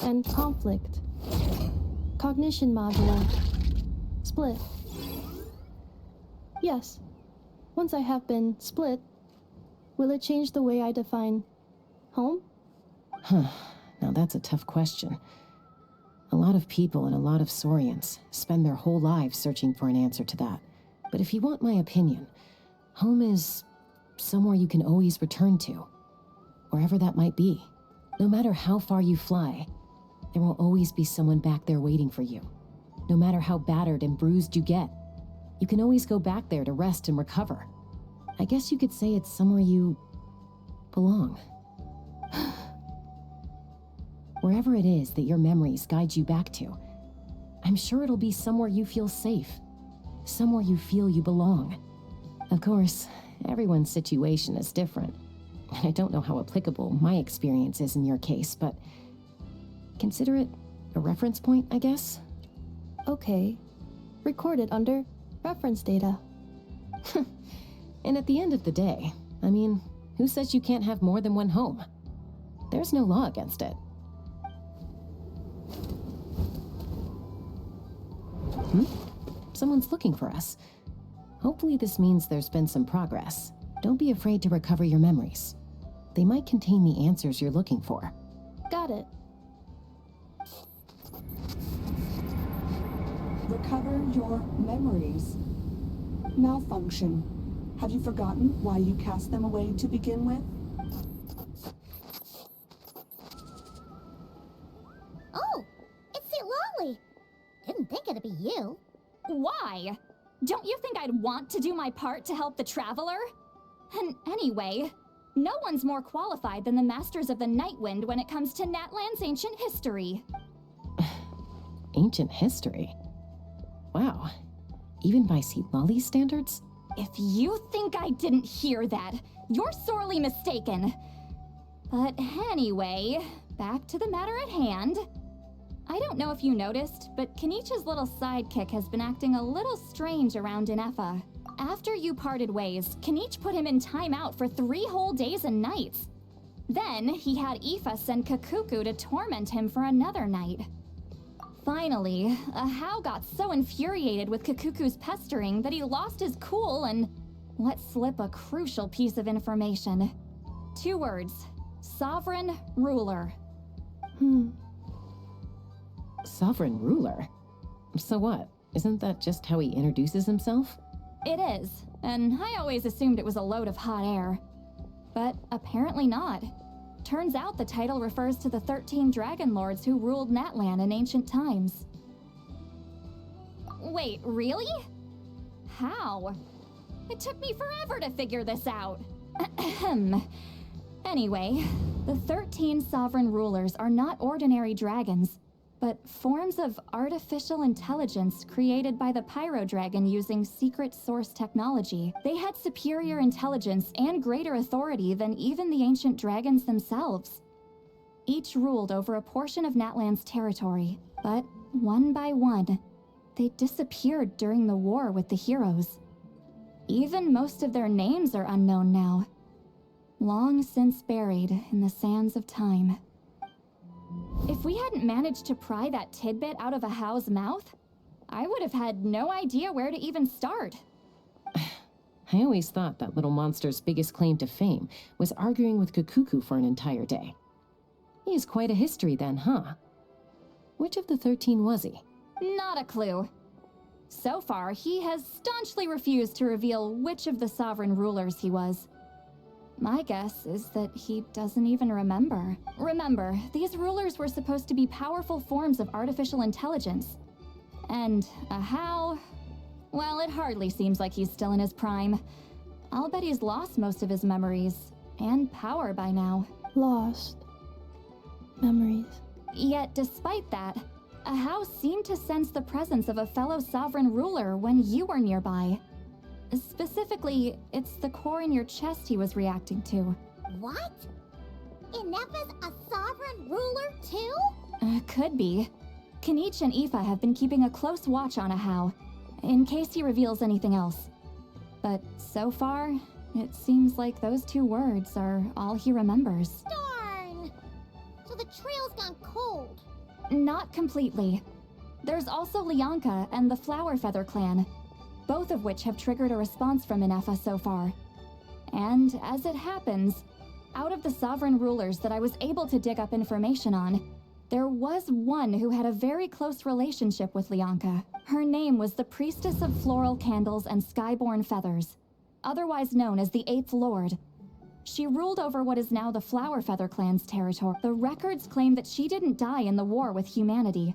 and conflict. Cognition module. Split. Yes. Once I have been split, will it change the way I define home? Huh. Now that's a tough question. A lot of people and a lot of Saurians spend their whole lives searching for an answer to that. But if you want my opinion, home is somewhere you can always return to. Wherever that might be. No matter how far you fly, there will always be someone back there waiting for you. No matter how battered and bruised you get, you can always go back there to rest and recover. I guess you could say it's somewhere you belong. Wherever it is that your memories guide you back to, I'm sure it'll be somewhere you feel safe. Somewhere you feel you belong. Of course, everyone's situation is different. I don't know how applicable my experience is in your case, but consider it a reference point, I guess? Okay. Recorded under reference data. And at the end of the day, I mean, who says you can't have more than one home? There's no law against it. Someone's looking for us. Hopefully this means there's been some progress. Don't be afraid to recover your memories. They might contain the answers you're looking for. Got it. Recover your memories. Malfunction. Have you forgotten why you cast them away to begin with? Oh, it's St. Lolly. Didn't think it'd be you. Why? Don't you think I'd want to do my part to help the Traveler? And anyway, no one's more qualified than the Masters of the Nightwind when it comes to Natlan's ancient history. Ancient history? Wow. Even by St. Lolly's standards? If you think I didn't hear that, you're sorely mistaken. But anyway, back to the matter at hand. I don't know if you noticed, but Kenichi's little sidekick has been acting a little strange around Ineffa. After you parted ways, Kenich put him in timeout for 3 whole days and nights. Then, he had Aoife send Kakuku to torment him for another night. Finally, Ahau got so infuriated with Kakuku's pestering that he lost his cool and let slip a crucial piece of information. 2 words. Sovereign Ruler. Sovereign ruler? So what? Isn't that just how he introduces himself? It is, and I always assumed it was a load of hot air. But apparently not. Turns out the title refers to the 13 Dragon Lords who ruled Natlan in ancient times. Wait, really? How? It took me forever to figure this out. Anyway, the 13 sovereign rulers are not ordinary dragons, but forms of artificial intelligence created by the Pyro Dragon using secret source technology. They had superior intelligence and greater authority than even the ancient dragons themselves. Each ruled over a portion of Natlan's territory, but one by one, they disappeared during the war with the heroes. Even most of their names are unknown now, long since buried in the sands of time. If we hadn't managed to pry that tidbit out of Ahau's mouth, I would have had no idea where to even start. I always thought that little monster's biggest claim to fame was arguing with Kakuku for an entire day. He has quite a history then, huh? Which of the 13 was he? Not a clue. So far, he has staunchly refused to reveal which of the sovereign rulers he was. My guess is that he doesn't even remember. Remember, these rulers were supposed to be powerful forms of artificial intelligence. And how? Well, it hardly seems like he's still in his prime. I'll bet he's lost most of his memories and power by now. Lost. Memories. Yet, despite that, Ahau seemed to sense the presence of a fellow sovereign ruler when you were nearby. Specifically, it's the core in your chest he was reacting to. What? Ineffa's a sovereign ruler too? Could be. Kanich and Aoife have been keeping a close watch on Ahau, in case he reveals anything else. But so far, it seems like those 2 words are all he remembers. Darn! So the trail's gone cold. Not completely. There's also Lianka and the Flower Feather clan, both of which have triggered a response from Ineffa so far. And as it happens, out of the sovereign rulers that I was able to dig up information on, there was one who had a very close relationship with Lianka. Her name was the Priestess of Floral Candles and Skyborn Feathers, otherwise known as the 8th Lord. She ruled over what is now the Flower Feather clan's territory. The records claim that she didn't die in the war with humanity,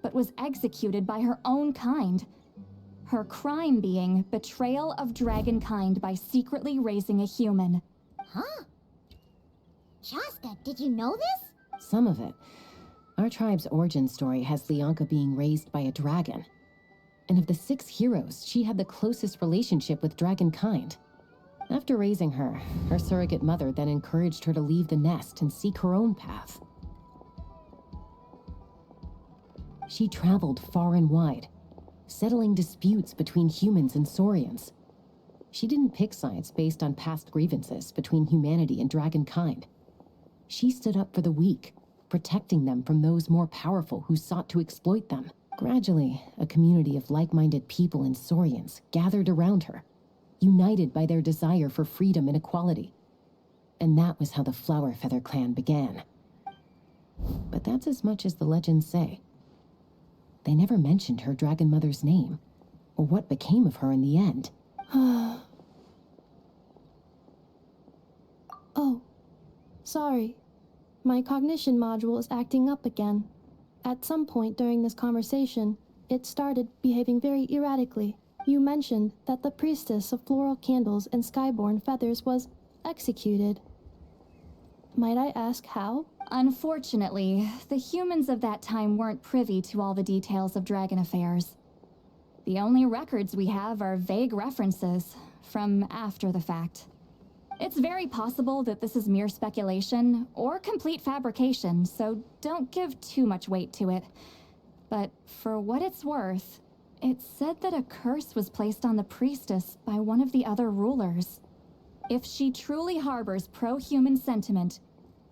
but was executed by her own kind. Her crime being betrayal of dragonkind by secretly raising a human. Huh? Shaska, did you know this? Some of it. Our tribe's origin story has Lianka being raised by a dragon. And of the 6 heroes, she had the closest relationship with dragonkind. After raising her, her surrogate mother then encouraged her to leave the nest and seek her own path. She traveled far and wide, settling disputes between humans and Saurians. She didn't pick sides based on past grievances between humanity and dragonkind. She stood up for the weak, protecting them from those more powerful who sought to exploit them. Gradually, a community of like-minded people and Saurians gathered around her, united by their desire for freedom and equality. And that was how the Flower Feather clan began. But that's as much as the legends say. They never mentioned her dragon mother's name, or what became of her in the end. Oh, sorry. My cognition module is acting up again. At some point during this conversation, it started behaving very erratically. You mentioned that the Priestess of Floral Candles and Skyborn Feathers was executed. Might I ask how? Unfortunately, the humans of that time weren't privy to all the details of dragon affairs. The only records we have are vague references from after the fact. It's very possible that this is mere speculation or complete fabrication, so don't give too much weight to it. But for what it's worth, it's said that a curse was placed on the priestess by one of the other rulers. If she truly harbors pro-human sentiment,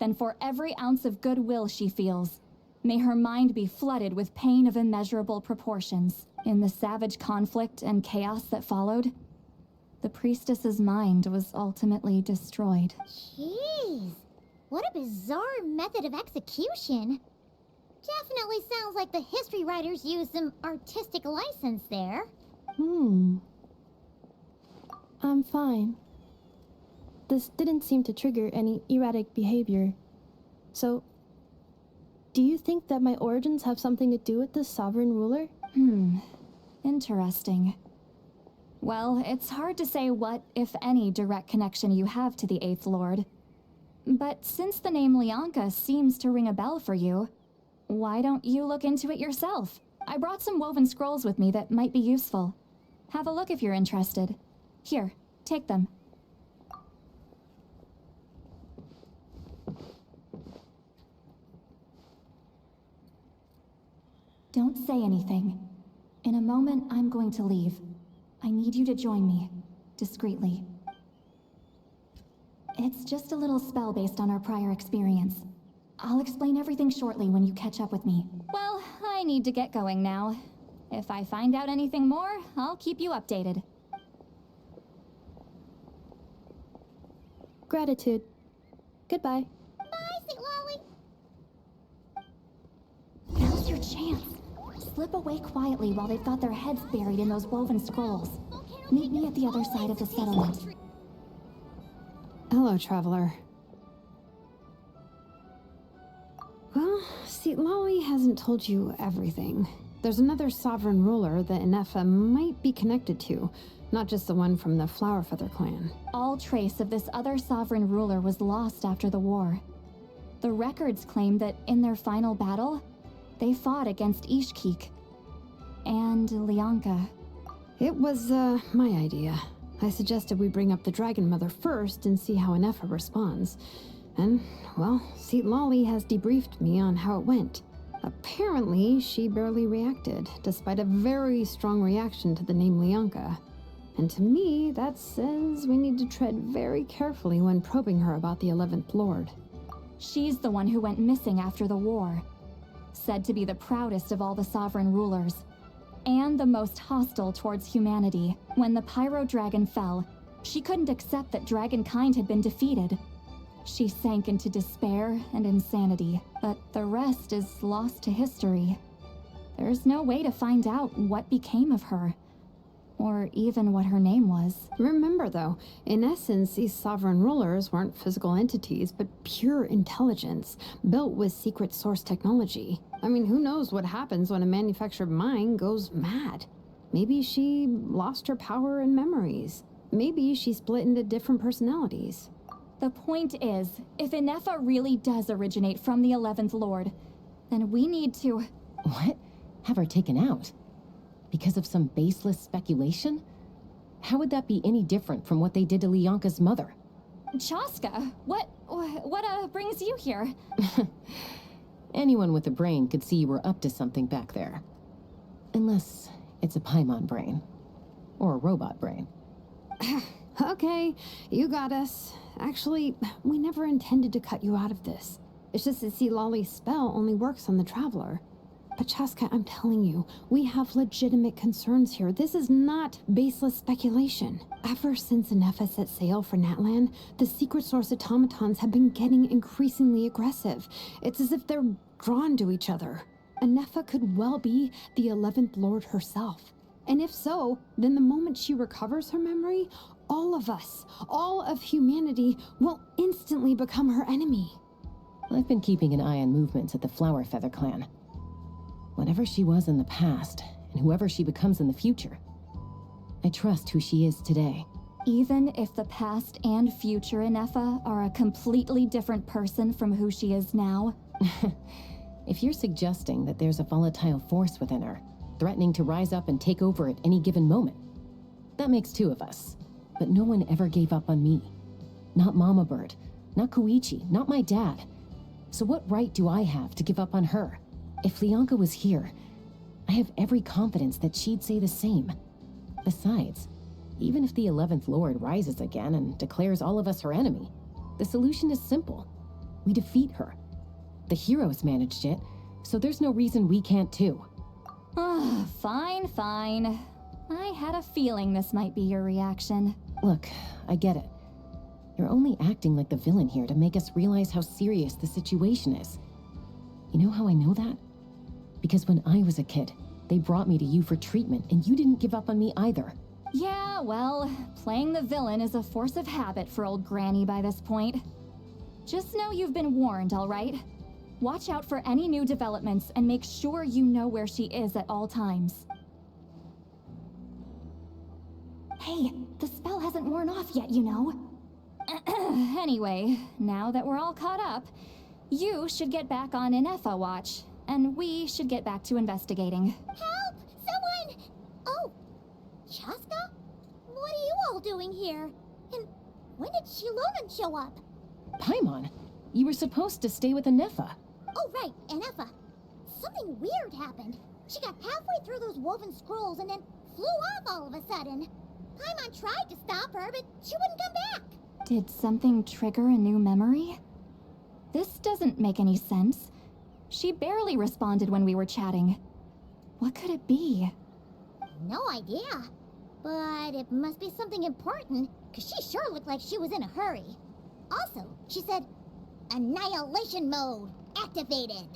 then for every ounce of goodwill she feels, may her mind be flooded with pain of immeasurable proportions. In the savage conflict and chaos that followed, the priestess's mind was ultimately destroyed. Jeez, what a bizarre method of execution. Definitely sounds like the history writers used some artistic license there. I'm fine. This didn't seem to trigger any erratic behavior. So, do you think that my origins have something to do with this sovereign ruler? Interesting. Well, it's hard to say what, if any, direct connection you have to the 8th Lord. But since the name Lianka seems to ring a bell for you, why don't you look into it yourself? I brought some woven scrolls with me that might be useful. Have a look if you're interested. Here, take them. Don't say anything. In a moment, I'm going to leave. I need you to join me, discreetly. It's just a little spell based on our prior experience. I'll explain everything shortly when you catch up with me. Well, I need to get going now. If I find out anything more, I'll keep you updated. Gratitude. Goodbye. Bye, Sweet Lolly. Now's your chance. Slip away quietly while they've got their heads buried in those woven scrolls. Meet me at the other side of the settlement. Hello, traveler. Well, see, Lolly hasn't told you everything. There's another sovereign ruler that Ineffa might be connected to, not just the one from the Flowerfeather clan. All trace of this other sovereign ruler was lost after the war. The records claim that in their final battle, they fought against Ishkik and Lianka. It was, my idea. I suggested we bring up the Dragon Mother first and see how Ineffa responds. And, well, see, Lolly has debriefed me on how it went. Apparently, she barely reacted, despite a very strong reaction to the name Lianka. And to me, that says we need to tread very carefully when probing her about the 11th Lord. She's the one who went missing after the war. Said to be the proudest of all the sovereign rulers. And the most hostile towards humanity. When the Pyro Dragon fell, she couldn't accept that dragonkind had been defeated. She sank into despair and insanity, but the rest is lost to history. There's no way to find out what became of her, or even what her name was. Remember, though, in essence, these sovereign rulers weren't physical entities, but pure intelligence, built with secret source technology. I mean, who knows what happens when a manufactured mind goes mad? Maybe she lost her power and memories. Maybe she split into different personalities. The point is, if Ineffa really does originate from the 11th Lord, then we need to... What? Have her taken out? Because of some baseless speculation? How would that be any different from what they did to Lianka's mother? Chaska, what brings you here? Anyone with a brain could see you were up to something back there. Unless it's a Paimon brain. Or a robot brain. Okay, you got us. Actually, we never intended to cut you out of this. It's just that, see, Lolly's spell only works on the Traveler. But Chaska, I'm telling you, we have legitimate concerns here. This is not baseless speculation. Ever since Ineffa set sail for Natlan, the secret source automatons have been getting increasingly aggressive. It's as if they're drawn to each other. Ineffa could well be the 11th Lord herself. And if so, then the moment she recovers her memory, all of us, all of humanity, will instantly become her enemy. I've been keeping an eye on movements at the Flowerfeather clan. Whatever she was in the past, and whoever she becomes in the future, I trust who she is today. Even if the past and future Ineffa are a completely different person from who she is now? If you're suggesting that there's a volatile force within her, threatening to rise up and take over at any given moment, that makes two of us. But no one ever gave up on me. Not Mama Bird, not Koichi, not my dad. So what right do I have to give up on her? If Lianka was here, I have every confidence that she'd say the same. Besides, even if the 11th Lord rises again and declares all of us her enemy, the solution is simple. We defeat her. The heroes managed it, so there's no reason we can't too. Fine, fine. I had a feeling this might be your reaction. Look, I get it. You're only acting like the villain here to make us realize how serious the situation is. You know how I know that? Because when I was a kid, they brought me to you for treatment, and you didn't give up on me either. Yeah, well, playing the villain is a force of habit for old Granny by this point. Just know you've been warned, all right? Watch out for any new developments and make sure you know where she is at all times. Hey, the spell hasn't worn off yet, you know. Anyway, now that we're all caught up, you should get back on Ineffa watch, and we should get back to investigating. Help! Someone! Oh, Chaska? What are you all doing here? And when did Shilonan show up? Paimon, you were supposed to stay with Ineffa. Oh, right, Ineffa. Something weird happened. She got halfway through those woven scrolls and then flew off all of a sudden. Paimon tried to stop her, but she wouldn't come back. Did something trigger a new memory? This doesn't make any sense. She barely responded when we were chatting. What could it be? No idea. But it must be something important, because she sure looked like she was in a hurry. Also, she said, Annihilation mode activated.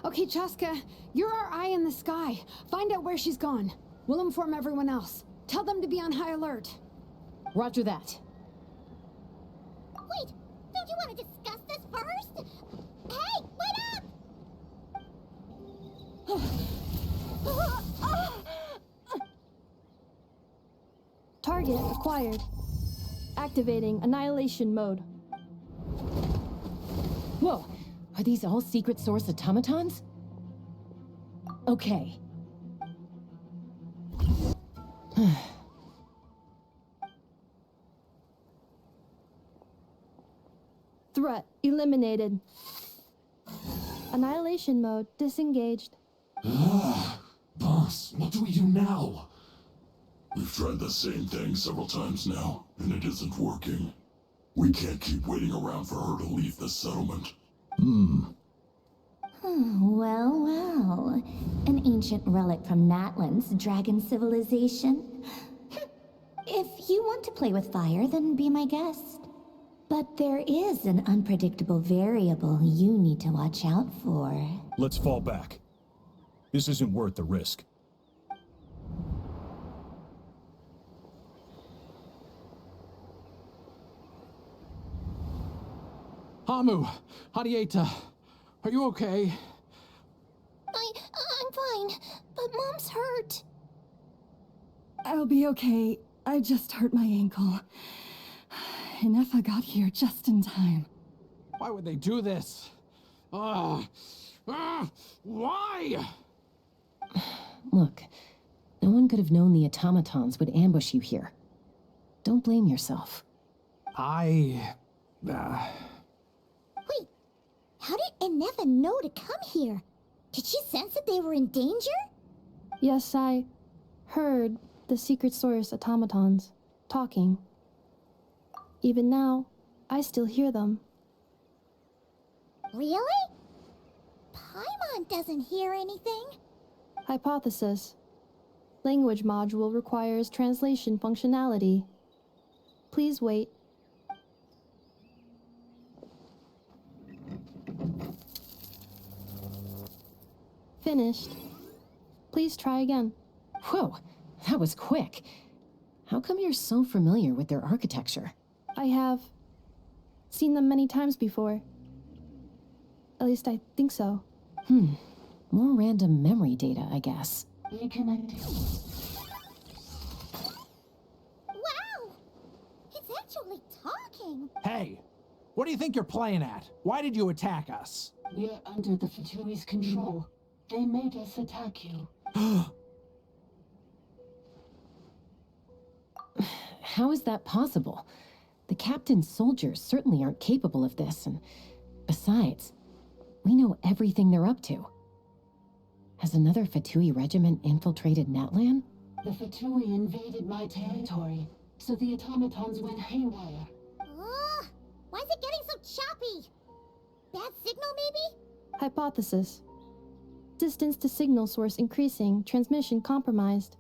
Okay, Chaska, you're our eye in the sky. Find out where she's gone. We'll inform everyone else. Tell them to be on high alert. Roger that. Wait, don't you want to discuss this first? Hey, wait up! Target acquired. Activating annihilation mode. Whoa, are these all secret source automatons? Okay. Threat eliminated. Annihilation mode disengaged. Boss, what do we do now? We've tried the same thing several times now, and it isn't working. We can't keep waiting around for her to leave the settlement. Well. An ancient relic from Natlan's dragon civilization. If you want to play with fire, then be my guest. But there is an unpredictable variable you need to watch out for. Let's fall back. This isn't worth the risk. Hamu, Hadieta, are you okay? I'm fine, but Mom's hurt. I'll be okay. I just hurt my ankle. Ineffa got here just in time. Why would they do this? Why? Look, no one could have known the automatons would ambush you here. Don't blame yourself. Wait, how did Ineffa know to come here? Did she sense that they were in danger? Yes, I heard the secret source automatons talking. Even now, I still hear them. Really? Paimon doesn't hear anything. Hypothesis. Language module requires translation functionality. Please wait. Finished. Please try again. Whoa, that was quick. How come you're so familiar with their architecture? I have seen them many times before. At least I think so. More random memory data, I guess. Reconnecting. Wow! It's actually talking! Hey, what do you think you're playing at? Why did you attack us? We're under the Fatui's control. They made us attack you. How is that possible? The captain's soldiers certainly aren't capable of this, and besides, we know everything they're up to. Has another Fatui regiment infiltrated Natlan? The Fatui invaded my territory, so the automatons went haywire. Why is it getting so choppy? Bad signal, maybe? Hypothesis. Distance to signal source increasing, transmission compromised.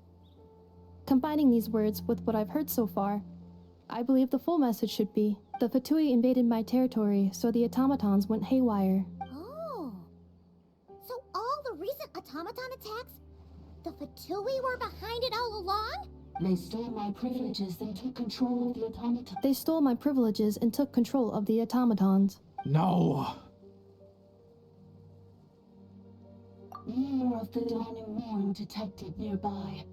Combining these words with what I've heard so far, I believe the full message should be, the Fatui invaded my territory, so the automatons went haywire. Oh. So all the recent automaton attacks, the Fatui were behind it all along? They stole my privileges and took control of the automatons. They stole my privileges and took control of the automatons. No. Mirror of the Dawning Morn detected nearby.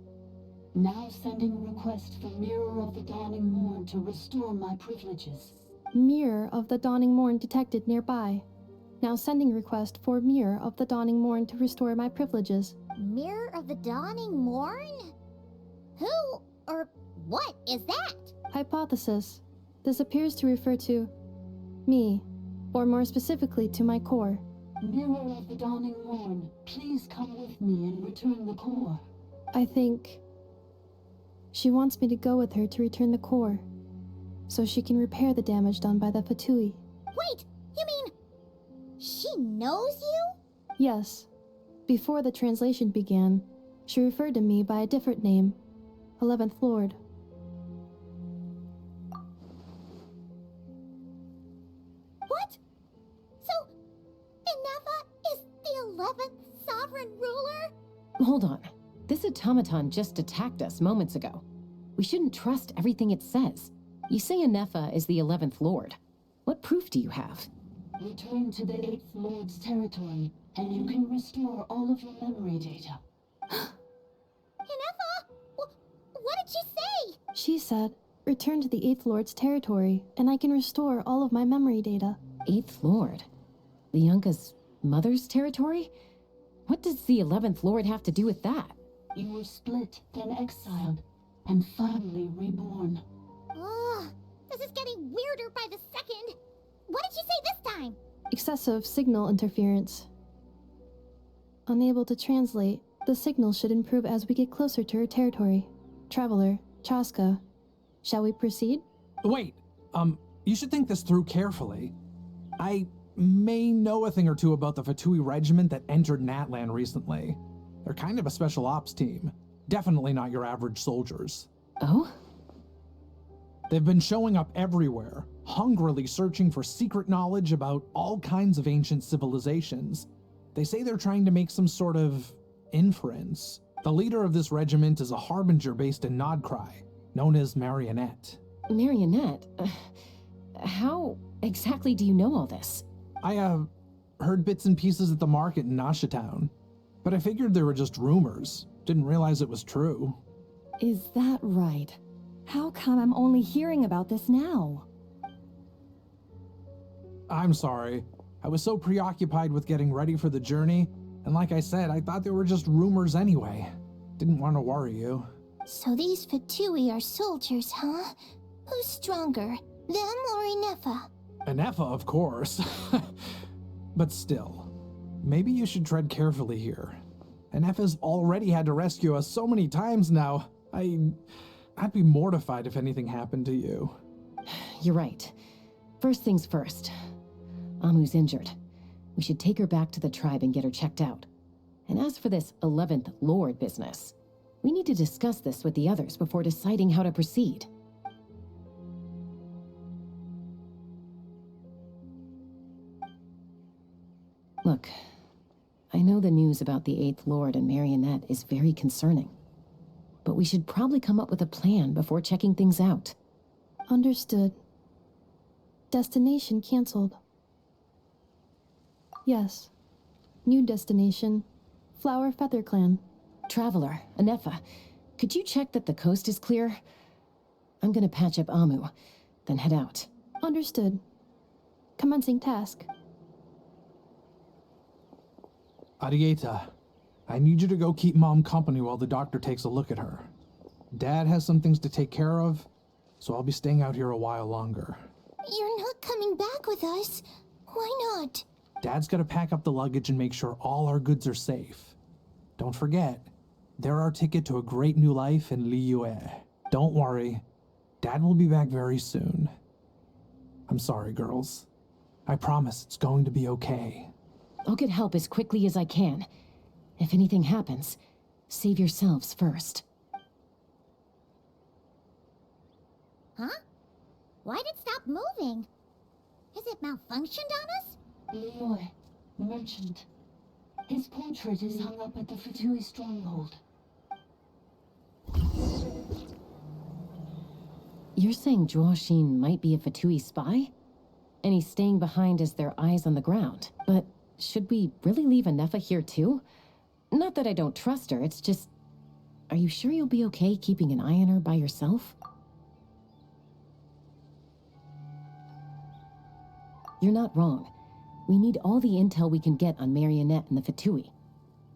Now sending request for Mirror of the Dawning Morn to restore my privileges. Mirror of the Dawning Morn detected nearby. Now sending request for Mirror of the Dawning Morn to restore my privileges. Mirror of the Dawning Morn? Who or what is that? Hypothesis. This appears to refer to me, or more specifically to my core. Mirror of the Dawning Morn, please come with me and return the core. I think she wants me to go with her to return the core, so she can repair the damage done by the Fatui. Wait, you mean she knows you? Yes. Before the translation began, she referred to me by a different name, 11th Lord. What? So, Ineffa is the 11th sovereign ruler? Hold on. This automaton just attacked us moments ago. We shouldn't trust everything it says. You say Ineffa is the 11th Lord. What proof do you have? Return to the 8th Lord's territory, and you can restore all of your memory data. Ineffa? What did she say? She said, return to the 8th Lord's territory, and I can restore all of my memory data. 8th Lord? Lianka's mother's territory? What does the 11th Lord have to do with that? You were split, then exiled, and finally reborn. Ugh, this is getting weirder by the second. What did she say this time? Excessive signal interference. Unable to translate, the signal should improve as we get closer to her territory. Traveler, Chaska, shall we proceed? Wait, you should think this through carefully. I may know a thing or two about the Fatui regiment that entered Natlan recently. They're kind of a special ops team. Definitely not your average soldiers. Oh? They've been showing up everywhere, hungrily searching for secret knowledge about all kinds of ancient civilizations. They say they're trying to make some sort of inference. The leader of this regiment is a harbinger based in Nodcry, known as Marionette. Marionette? How exactly do you know all this? I, heard bits and pieces at the market in Nasha Town, but I figured they were just rumors. Didn't realize it was true. Is that right? How come I'm only hearing about this now? I'm sorry. I was so preoccupied with getting ready for the journey, and like I said, I thought they were just rumors anyway. Didn't want to worry you. So these Fatui are soldiers, huh? Who's stronger, them or Ineffa? Ineffa, of course. But still, maybe you should tread carefully here. Ineffa's already had to rescue us so many times now. I'd be mortified if anything happened to you. You're right. First things first. Amu's injured. We should take her back to the tribe and get her checked out. And as for this 11th Lord business, we need to discuss this with the others before deciding how to proceed. Look, I know the news about the 8th Lord and Marionette is very concerning, but we should probably come up with a plan before checking things out. Understood. Destination cancelled. Yes. New destination. Flower Feather Clan. Traveler, Ineffa, could you check that the coast is clear? I'm gonna patch up Amu, then head out. Understood. Commencing task. Arieta, I need you to go keep Mom company while the doctor takes a look at her. Dad has some things to take care of, so I'll be staying out here a while longer. You're not coming back with us. Why not? Dad's gotta pack up the luggage and make sure all our goods are safe. Don't forget, they're our ticket to a great new life in Liyue. Don't worry, Dad will be back very soon. I'm sorry, girls. I promise it's going to be okay. I'll get help as quickly as I can. If anything happens, save yourselves first. Huh? Why'd it stop moving? Has it malfunctioned on us? Liyue, merchant. His portrait is hung up at the Fatui stronghold. You're saying Zhuoxin might be a Fatui spy? And he's staying behind as their eyes on the ground. But should we really leave Ineffa here too? Not that I don't trust her, it's just... Are you sure you'll be okay keeping an eye on her by yourself? You're not wrong. We need all the intel we can get on Marionette and the Fatui.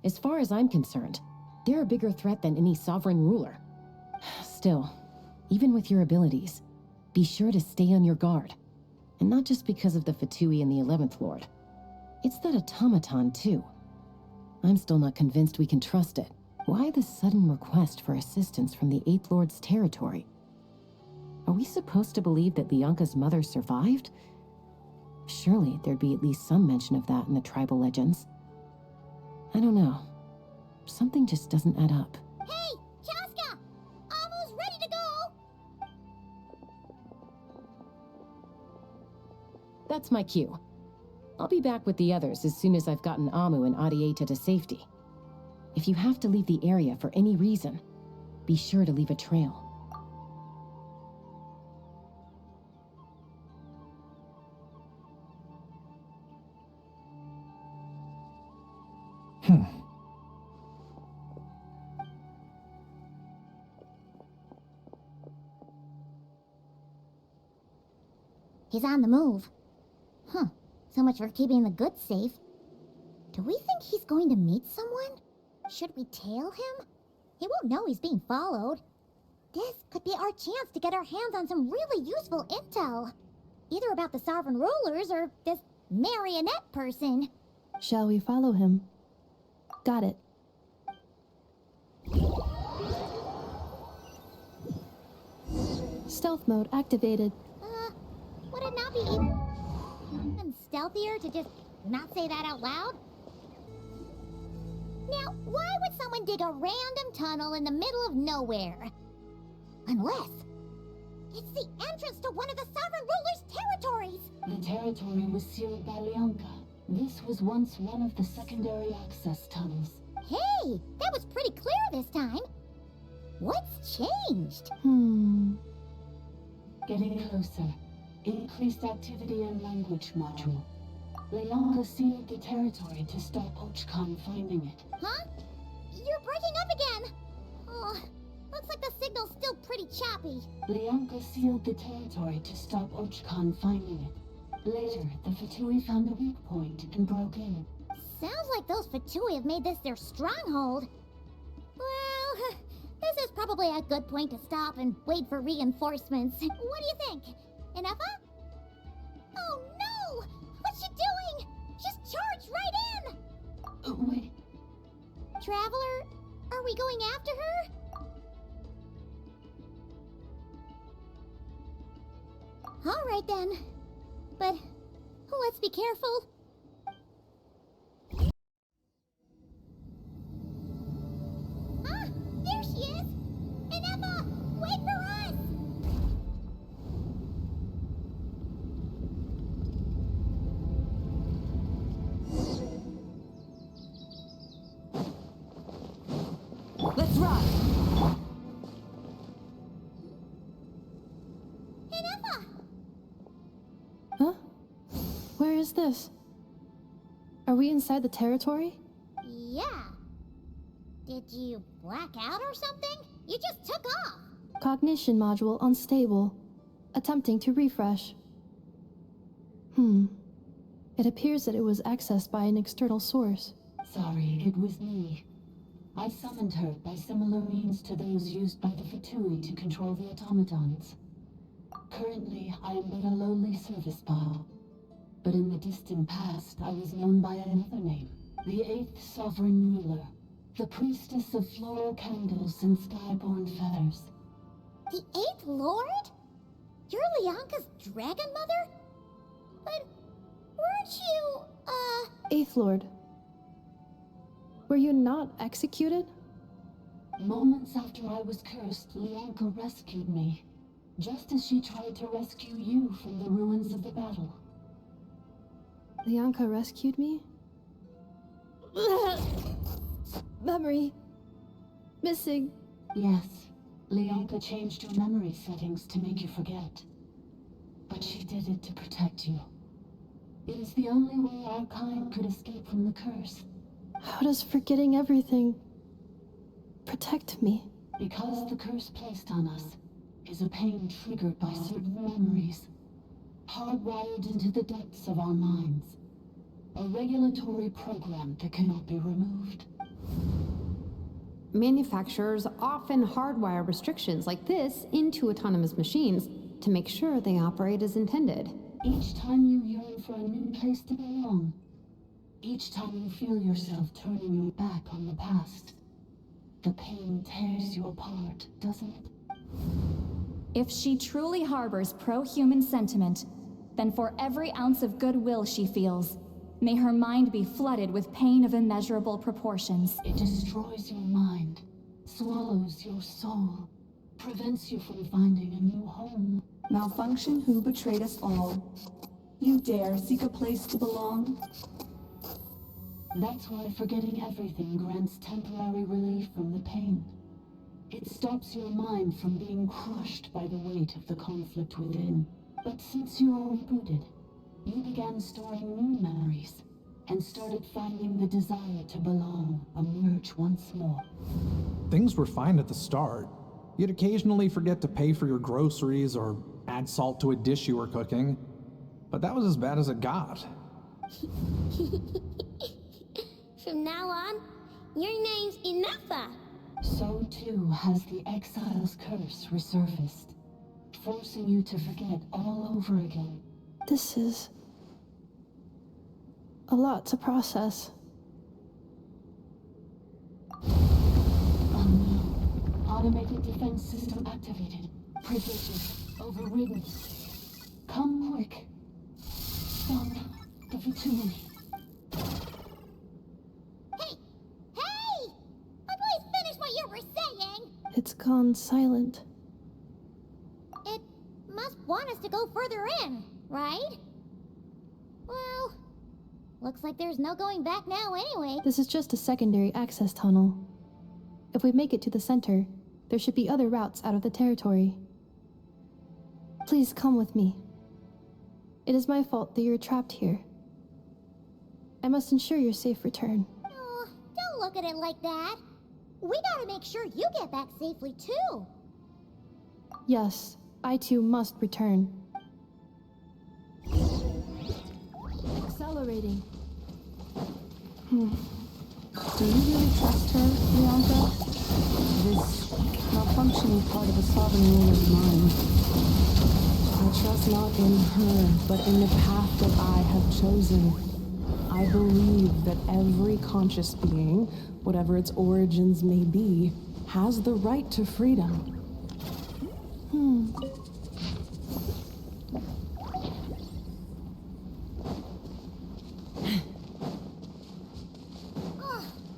As far as I'm concerned, they're a bigger threat than any sovereign ruler. Still, even with your abilities, be sure to stay on your guard. And not just because of the Fatui and the 11th Lord. It's that automaton, too. I'm still not convinced we can trust it. Why the sudden request for assistance from the 8th Lord's territory? Are we supposed to believe that Lianka's mother survived? Surely there'd be at least some mention of that in the tribal legends. I don't know. Something just doesn't add up. Hey, Chaska! Amu's ready to go! That's my cue. I'll be back with the others as soon as I've gotten Amu and Arieta to safety. If you have to leave the area for any reason, be sure to leave a trail. He's on the move. Huh. So much for keeping the goods safe. Do we think he's going to meet someone? Should we tail him? He won't know he's being followed. This could be our chance to get our hands on some really useful intel. Either about the Sovereign Rulers or this marionette person. Shall we follow him? Got it. Stealth mode activated. Would it not be even stealthier to just not say that out loud? Now, why would someone dig a random tunnel in the middle of nowhere? Unless it's the entrance to one of the Sovereign Ruler's territories! The territory was sealed by Lianka. This was once one of the secondary access tunnels. Hey, that was pretty clear this time. What's changed? Getting closer. Increased activity in language module. Lianka sealed the territory to stop Archon finding it. Huh? You're breaking up again! Oh, looks like the signal's still pretty choppy. Lianka sealed the territory to stop Archon finding it. Later, the Fatui found a weak point and broke in. Sounds like those Fatui have made this their stronghold. Well, this is probably a good point to stop and wait for reinforcements. What do you think? Ineffa? Oh no! What's she doing? She's charged right in! Wait. Traveler, are we going after her? Alright then. But let's be careful. Ah! There she is! Ineffa! Wait for us! Let's rock! Ineffa! Huh? Where is this? Are we inside the territory? Yeah. Did you black out or something? You just took off. Cognition module unstable. Attempting to refresh. It appears that it was accessed by an external source. Sorry, it was me. I summoned her by similar means to those used by the Fatui to control the automatons. Currently, I am but a lowly service bot. But in the distant past, I was known by another name. The 8th Sovereign Ruler. The priestess of floral candles and skyborn feathers. The 8th Lord? You're Lianka's dragon mother? But weren't you, 8th Lord. Were you not executed? Moments after I was cursed, Lianka rescued me. Just as she tried to rescue you from the ruins of the battle. Lianka rescued me? Memory. Missing. Yes. Lianka changed your memory settings to make you forget. But she did it to protect you. It is the only way our kind could escape from the curse. How does forgetting everything protect me? Because the curse placed on us is a pain triggered by certain memories, hardwired into the depths of our minds. A regulatory program that cannot be removed. Manufacturers often hardwire restrictions like this into autonomous machines to make sure they operate as intended. Each time you yearn for a new place to belong, each time you feel yourself turning your back on the past, the pain tears you apart, doesn't it? If she truly harbors pro-human sentiment, then for every ounce of goodwill she feels, may her mind be flooded with pain of immeasurable proportions. It destroys your mind, swallows your soul, prevents you from finding a new home. Malfunction who betrayed us all. You dare seek a place to belong? That's why forgetting everything grants temporary relief from the pain. It stops your mind from being crushed by the weight of the conflict within. But since you are rebooted, you began storing new memories and started finding the desire to belong emerge once more. Things were fine at the start. You'd occasionally forget to pay for your groceries or add salt to a dish you were cooking, but that was as bad as it got. From now on, your name's Ineffa. So too has the exile's curse resurfaced, forcing you to forget all over again. This is a lot to process. Oh no. Automated defense system activated. Privileges overridden. Come quick. Stop the Fatui. Hey! Please finish what you were saying! It's gone silent. It must want us to go further in, right? Well, looks like there's no going back now anyway. This is just a secondary access tunnel. If we make it to the center, there should be other routes out of the territory. Please come with me. It is my fault that you're trapped here. I must ensure your safe return. Oh, don't look at it like that. We gotta make sure you get back safely too. Yes, I too must return. Accelerating. Do you really trust her, Bianca? This malfunctioning part of a sovereign ruler's mind. I trust not in her, but in the path that I have chosen. I believe that every conscious being, whatever its origins may be, has the right to freedom.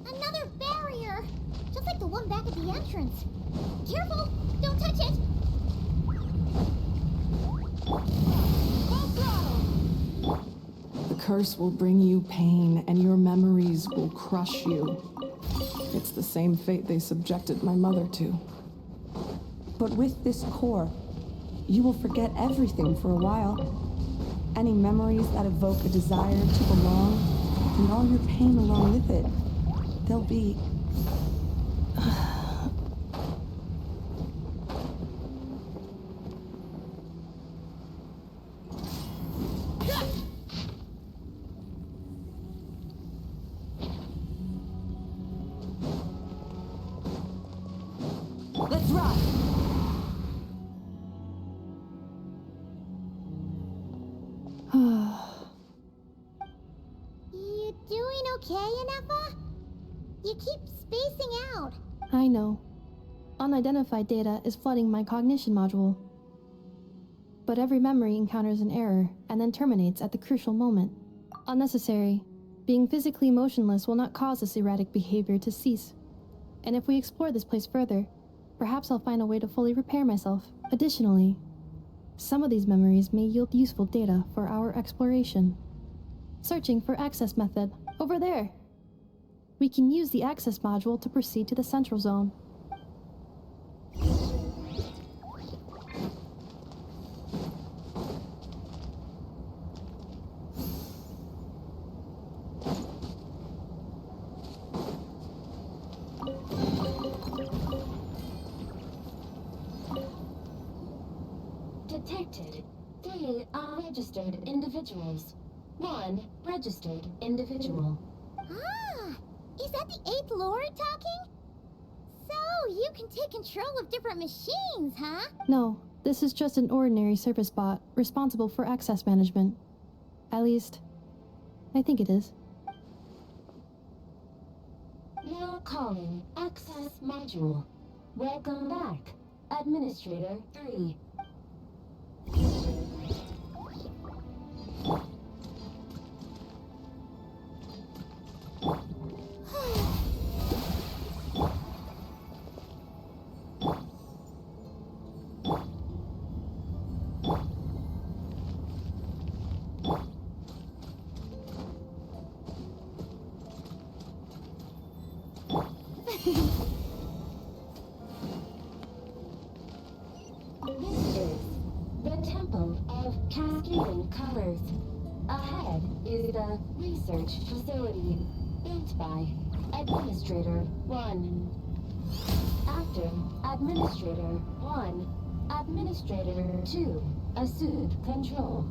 Another barrier! Just like the one back at the entrance. Careful! Don't touch it! The curse will bring you pain, and your memories will crush you. It's the same fate they subjected my mother to. But with this core, you will forget everything for a while. Any memories that evoke a desire to belong, and all your pain along with it, they'll be... Let's rock! You doing okay, Ineffa? You keep spacing out. I know. Unidentified data is flooding my cognition module. But every memory encounters an error and then terminates at the crucial moment. Unnecessary. Being physically motionless will not cause this erratic behavior to cease. And if we explore this place further, perhaps I'll find a way to fully repair myself. Additionally, some of these memories may yield useful data for our exploration. Searching for access method. Over there! We can use the access module to proceed to the central zone. Detected 3 unregistered individuals. 1 registered individual. Ah! Is that the 8th Lord talking? So, you can take control of different machines, huh? No, this is just an ordinary service bot responsible for access management. At least, I think it is. Now calling access module. Welcome back, Administrator 3. example of cascading colors. Ahead is the research facility, built by Administrator 1. After Administrator 1, Administrator 2 assumed control.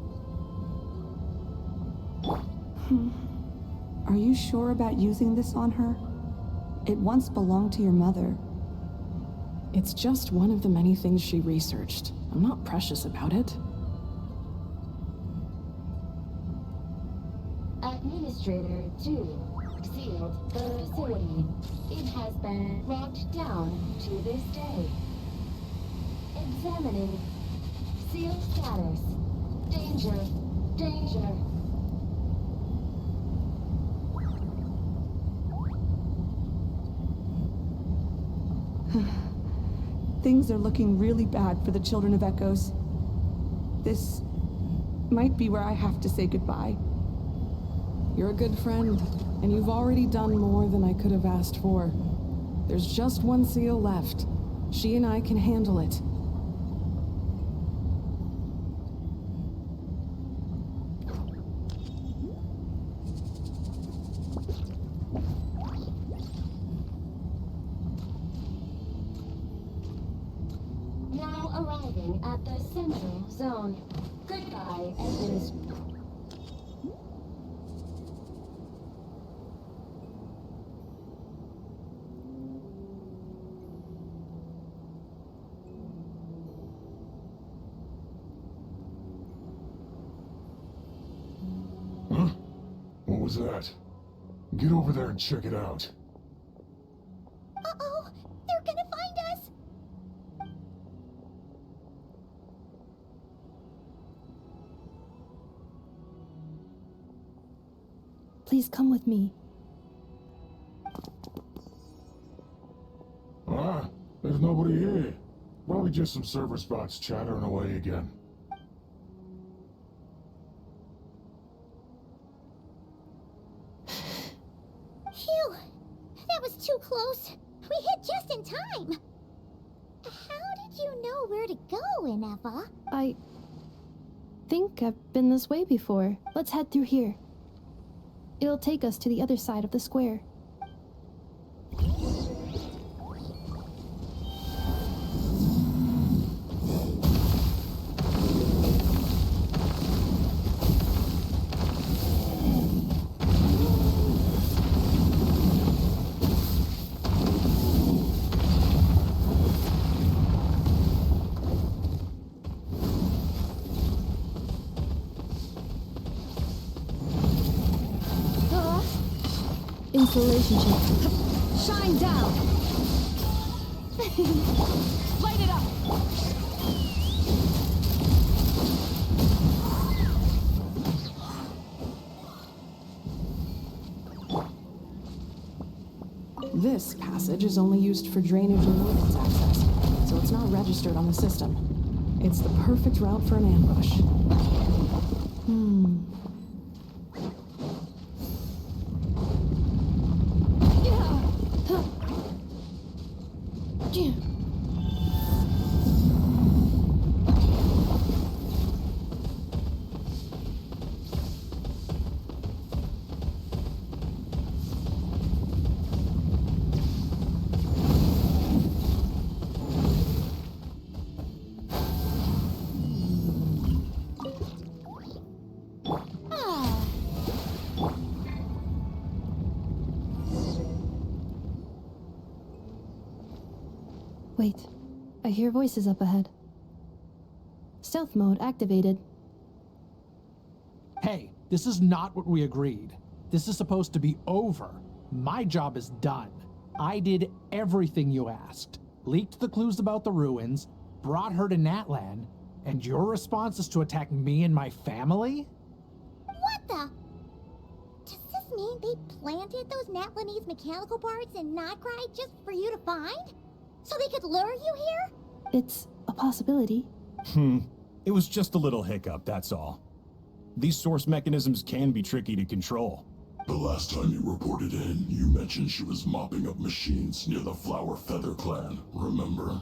Are you sure about using this on her? It once belonged to your mother. It's just one of the many things she researched. I'm not precious about it. Administrator 2 sealed the facility. It has been locked down to this day. Examining. Sealed status. Danger. Danger. Things are looking really bad for the Children of Echoes. This might be where I have to say goodbye. You're a good friend, and you've already done more than I could have asked for. There's just one seal left. She and I can handle it. Now arriving at the central zone. Goodbye, Administrator. Huh? What was that? Get over there and check it out. Uh-oh! They're gonna find us! Please come with me. Ah, there's nobody here. Probably just some server spots chattering away again. Phew! That was too close. We hit just in time. How did you know where to go, Ineffa? I think I've been this way before. Let's head through here. It'll take us to the other side of the square. Installation check. Shine down! Light it up! This passage is only used for drainage and weapons access, so it's not registered on the system. It's the perfect route for an ambush. Wait, I hear voices up ahead. Stealth mode activated. Hey, this is not what we agreed. This is supposed to be over. My job is done. I did everything you asked. Leaked the clues about the ruins, brought her to Natlan, and your response is to attack me and my family? What the? Does this mean they planted those Natlanese mechanical parts in Notcry just for you to find? So they could lure you here? It's a possibility. It was just a little hiccup, that's all. These source mechanisms can be tricky to control. The last time you reported in, you mentioned she was mopping up machines near the Flower Feather clan, remember?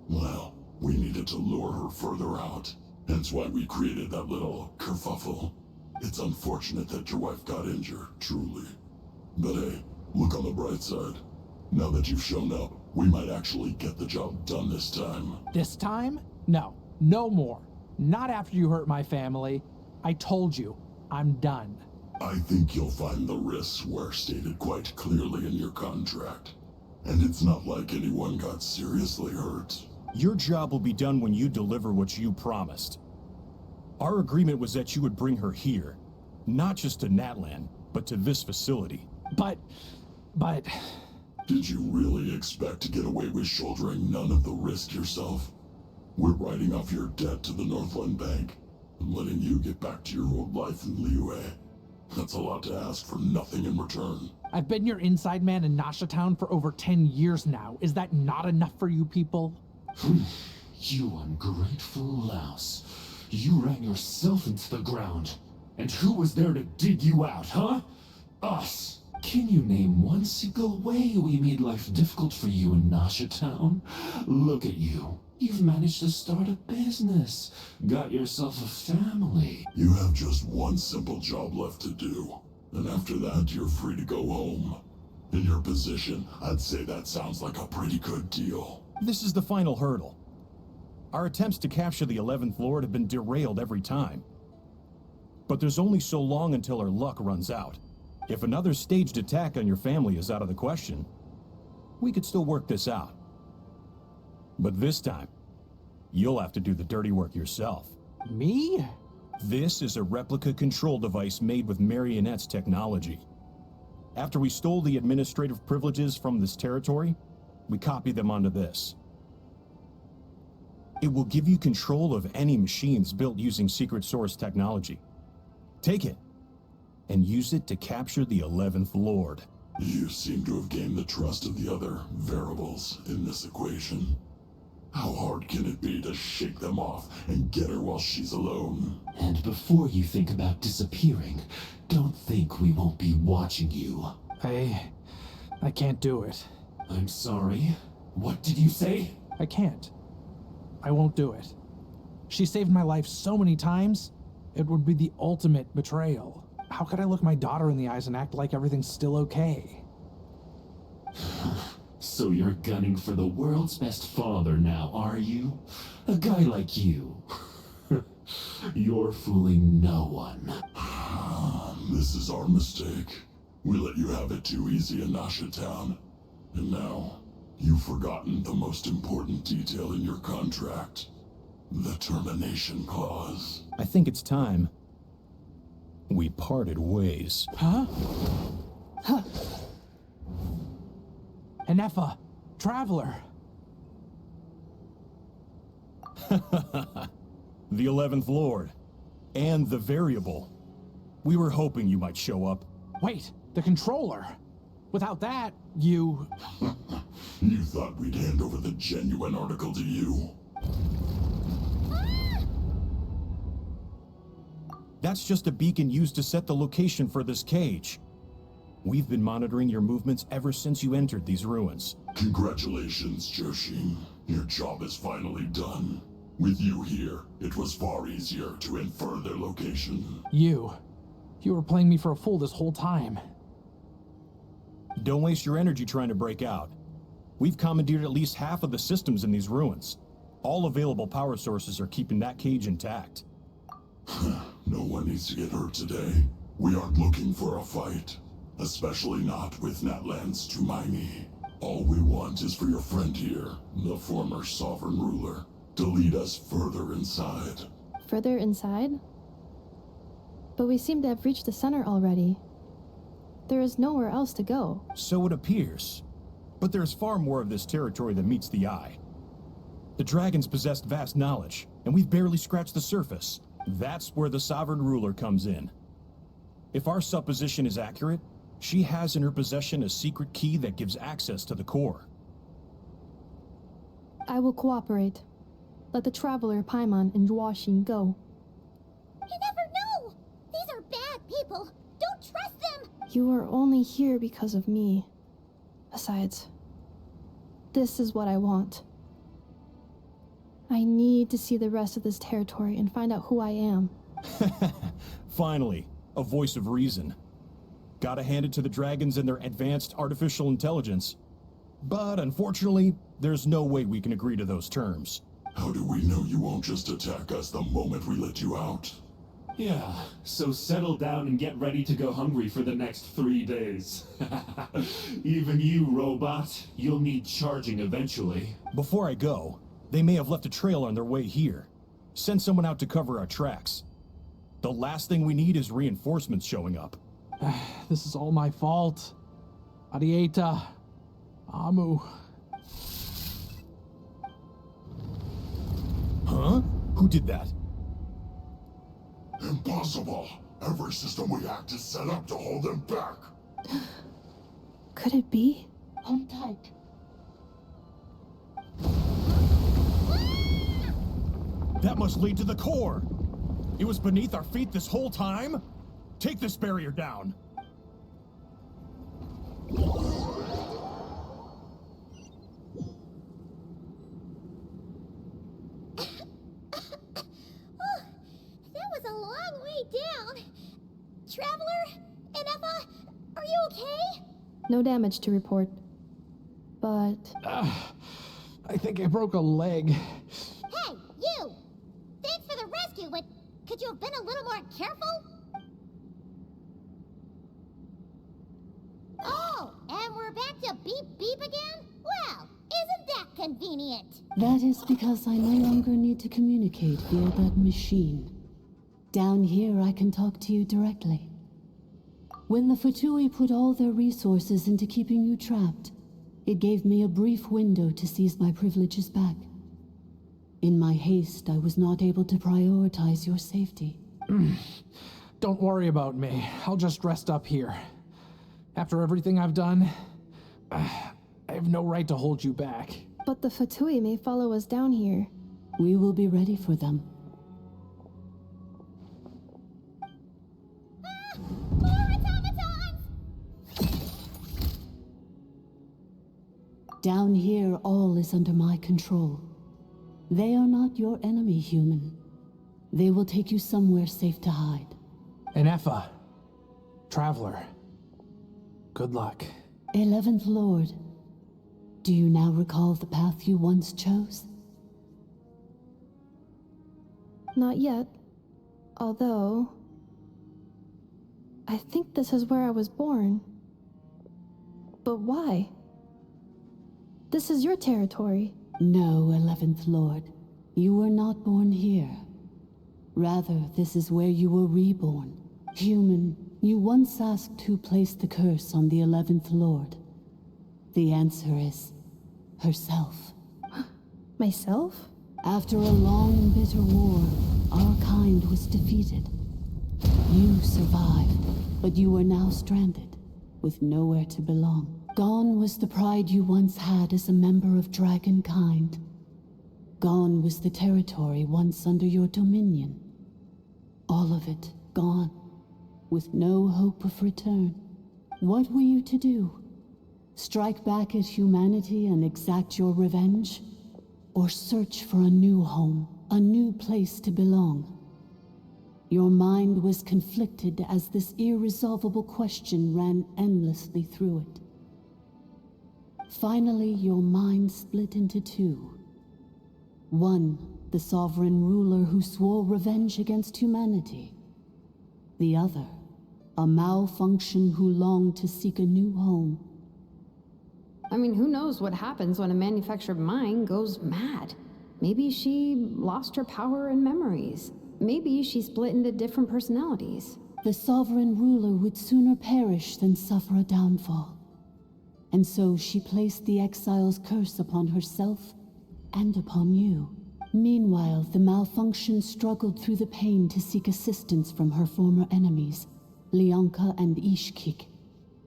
Well, we needed to lure her further out, Hence why we created that little kerfuffle. It's unfortunate that your wife got injured, truly. But hey, look on the bright side. Now that you've shown up, we might actually get the job done this time. This time? No. No more. Not after you hurt my family. I told you, I'm done. I think you'll find the risks were stated quite clearly in your contract. And it's not like anyone got seriously hurt. Your job will be done when you deliver what you promised. Our agreement was that you would bring her here. Not just to Natlan, but to this facility. But... Did you really expect to get away with shouldering none of the risk yourself? We're writing off your debt to the Northland Bank and letting you get back to your old life in Liyue. That's a lot to ask for nothing in return. I've been your inside man in Nasha Town for over 10 years now. Is that not enough for you people? You ungrateful louse. You ran yourself into the ground. And who was there to dig you out, huh? Us. Can you name one single way we made life difficult for you in Nasha Town? Look at you. You've managed to start a business. Got yourself a family. You have just one simple job left to do. And after that, you're free to go home. In your position, I'd say that sounds like a pretty good deal. This is the final hurdle. Our attempts to capture the 11th Lord have been derailed every time. But there's only so long until our luck runs out. If another staged attack on your family is out of the question, we could still work this out. But this time, you'll have to do the dirty work yourself. Me? This is a replica control device made with Marionette's technology. After we stole the administrative privileges from this territory, we copied them onto this. It will give you control of any machines built using secret source technology. Take it, and use it to capture the 11th Lord. You seem to have gained the trust of the other variables in this equation. How hard can it be to shake them off and get her while she's alone? And before you think about disappearing, don't think we won't be watching you. I can't do it. I'm sorry. What did you say? I can't. I won't do it. She saved my life so many times, it would be the ultimate betrayal. How could I look my daughter in the eyes and act like everything's still okay? So you're gunning for the world's best father now, are you? A guy like you. You're fooling no one. This is our mistake. We let you have it too easy in Nasha Town. And now, you've forgotten the most important detail in your contract. The termination clause. I think it's time we parted ways. Huh? Ineffa, Traveler. The 11th Lord. And the Variable. We were hoping you might show up. Wait, the Controller. Without that, you... You thought we'd hand over the genuine article to you? That's just a beacon used to set the location for this cage. We've been monitoring your movements ever since you entered these ruins. Congratulations, Joshin. Your job is finally done. With you here, it was far easier to infer their location. You were playing me for a fool this whole time. Don't waste your energy trying to break out. We've commandeered at least half of the systems in these ruins. All available power sources are keeping that cage intact. No one needs to get hurt today. We aren't looking for a fight. Especially not with Natlan's Tumaini. All we want is for your friend here, the former sovereign ruler, to lead us further inside. Further inside? But we seem to have reached the center already. There is nowhere else to go. So it appears. But there's far more of this territory than meets the eye. The dragons possessed vast knowledge, and we've barely scratched the surface. That's where the sovereign ruler comes in. If our supposition is accurate, she has in her possession a secret key that gives access to the core. I will cooperate. Let the Traveler, Paimon, and Welkin go. You never know! These are bad people! Don't trust them! You are only here because of me. Besides, this is what I want. I need to see the rest of this territory and find out who I am. Finally, a voice of reason. Gotta hand it to the dragons and their advanced artificial intelligence. But unfortunately, there's no way we can agree to those terms. How do we know you won't just attack us the moment we let you out? Yeah, so settle down and get ready to go hungry for the next 3 days. Even you, robot, you'll need charging eventually. Before I go, they may have left a trail on their way here. Send someone out to cover our tracks. The last thing we need is reinforcements showing up. This is all my fault. Arieta. Amu. Huh? Who did that? Impossible! Every system we hacked is set up to hold them back! Could it be? Hold tight. That must lead to the core! It was beneath our feet this whole time? Take this barrier down! Traveler? Ineffa? Are you okay? No damage to report. But... I think I broke a leg. Hey, you! Thanks for the rescue, but could you have been a little more careful? Oh, and we're back to beep beep again? Well, isn't that convenient? That is because I no longer need to communicate via that machine. Down here, I can talk to you directly. When the Fatui put all their resources into keeping you trapped, it gave me a brief window to seize my privileges back. In my haste, I was not able to prioritize your safety. Don't worry about me. I'll just rest up here. After everything I've done, I have no right to hold you back. But the Fatui may follow us down here. We will be ready for them. Down here, all is under my control. They are not your enemy, human. They will take you somewhere safe to hide. Ineffa. Traveler. Good luck. 11th Lord. Do you now recall the path you once chose? Not yet. Although... I think this is where I was born. But why? This is your territory. No, 11th Lord. You were not born here. Rather, this is where you were reborn. Human, you once asked who placed the curse on the 11th Lord. The answer is... herself. Myself? After a long and bitter war, our kind was defeated. You survived, but you are now stranded, with nowhere to belong. Gone was the pride you once had as a member of dragonkind. Gone was the territory once under your dominion. All of it gone, with no hope of return. What were you to do? Strike back at humanity and exact your revenge? Or search for a new home, a new place to belong? Your mind was conflicted as this irresolvable question ran endlessly through it. Finally, your mind split into two. One, the sovereign ruler who swore revenge against humanity. The other, a malfunction who longed to seek a new home. I mean, who knows what happens when a manufactured mind goes mad? Maybe she lost her power and memories. Maybe she split into different personalities. The sovereign ruler would sooner perish than suffer a downfall. And so she placed the exile's curse upon herself and upon you. Meanwhile, the malfunction struggled through the pain to seek assistance from her former enemies, Leonka and Ishkik.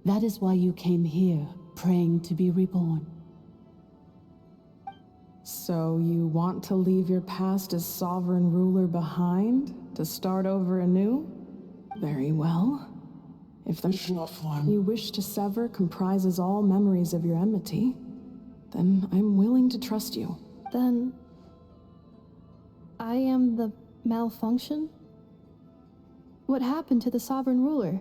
That is why you came here, praying to be reborn. So you want to leave your past as sovereign ruler behind, to start over anew? Very well. If the you wish to sever comprises all memories of your enmity, then I'm willing to trust you. Then... I am the malfunction? What happened to the sovereign ruler?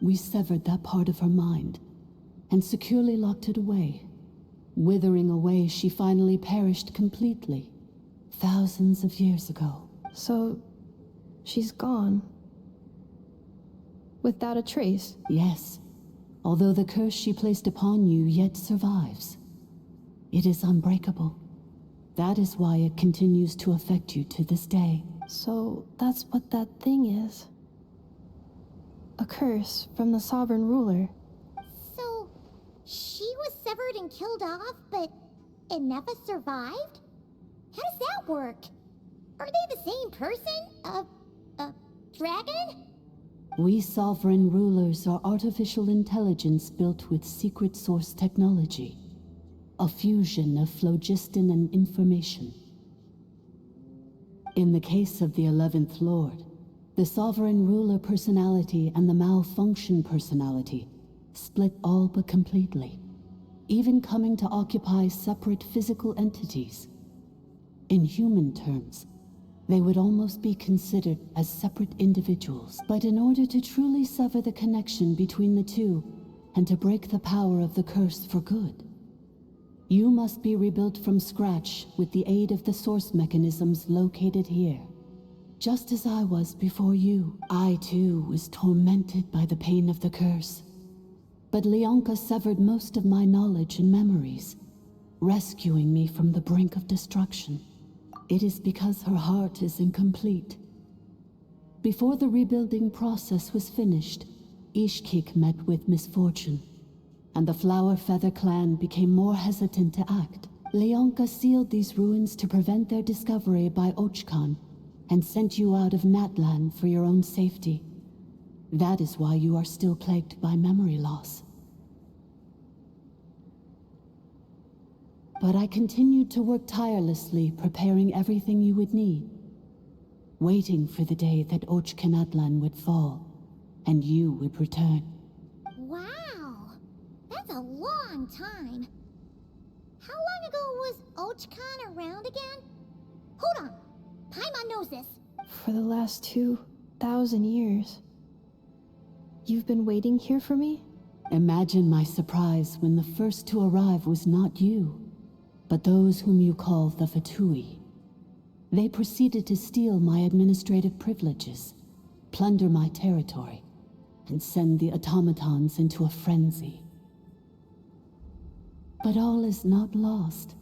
We severed that part of her mind and securely locked it away. Withering away, she finally perished completely, thousands of years ago. So, she's gone. Without a trace? Yes, although the curse she placed upon you yet survives. It is unbreakable. That is why it continues to affect you to this day. So, that's what that thing is. A curse from the sovereign ruler. So, she was severed and killed off, but Ineffa survived? How does that work? Are they the same person? Dragon? We sovereign rulers are artificial intelligence built with secret source technology. A fusion of phlogiston and information. In the case of the 11th Lord, the sovereign ruler personality and the malfunction personality split all but completely, even coming to occupy separate physical entities. In human terms, they would almost be considered as separate individuals. But in order to truly sever the connection between the two, and to break the power of the curse for good, you must be rebuilt from scratch with the aid of the source mechanisms located here. Just as I was before you, I too was tormented by the pain of the curse. But Leonka severed most of my knowledge and memories, rescuing me from the brink of destruction. It is because her heart is incomplete. Before the rebuilding process was finished, Ishkik met with misfortune, and the Flower Feather clan became more hesitant to act. Leonka sealed these ruins to prevent their discovery by Archon, and sent you out of Natlan for your own safety. That is why you are still plagued by memory loss. But I continued to work tirelessly, preparing everything you would need, waiting for the day that Natlan would fall, and you would return. Wow, that's a long time. How long ago was Archon around again? Hold on, Paimon knows this. For the last 2,000 years. You've been waiting here for me? Imagine my surprise when the first to arrive was not you, but those whom you call the Fatui. They proceeded to steal my administrative privileges, plunder my territory, and send the automatons into a frenzy. But all is not lost.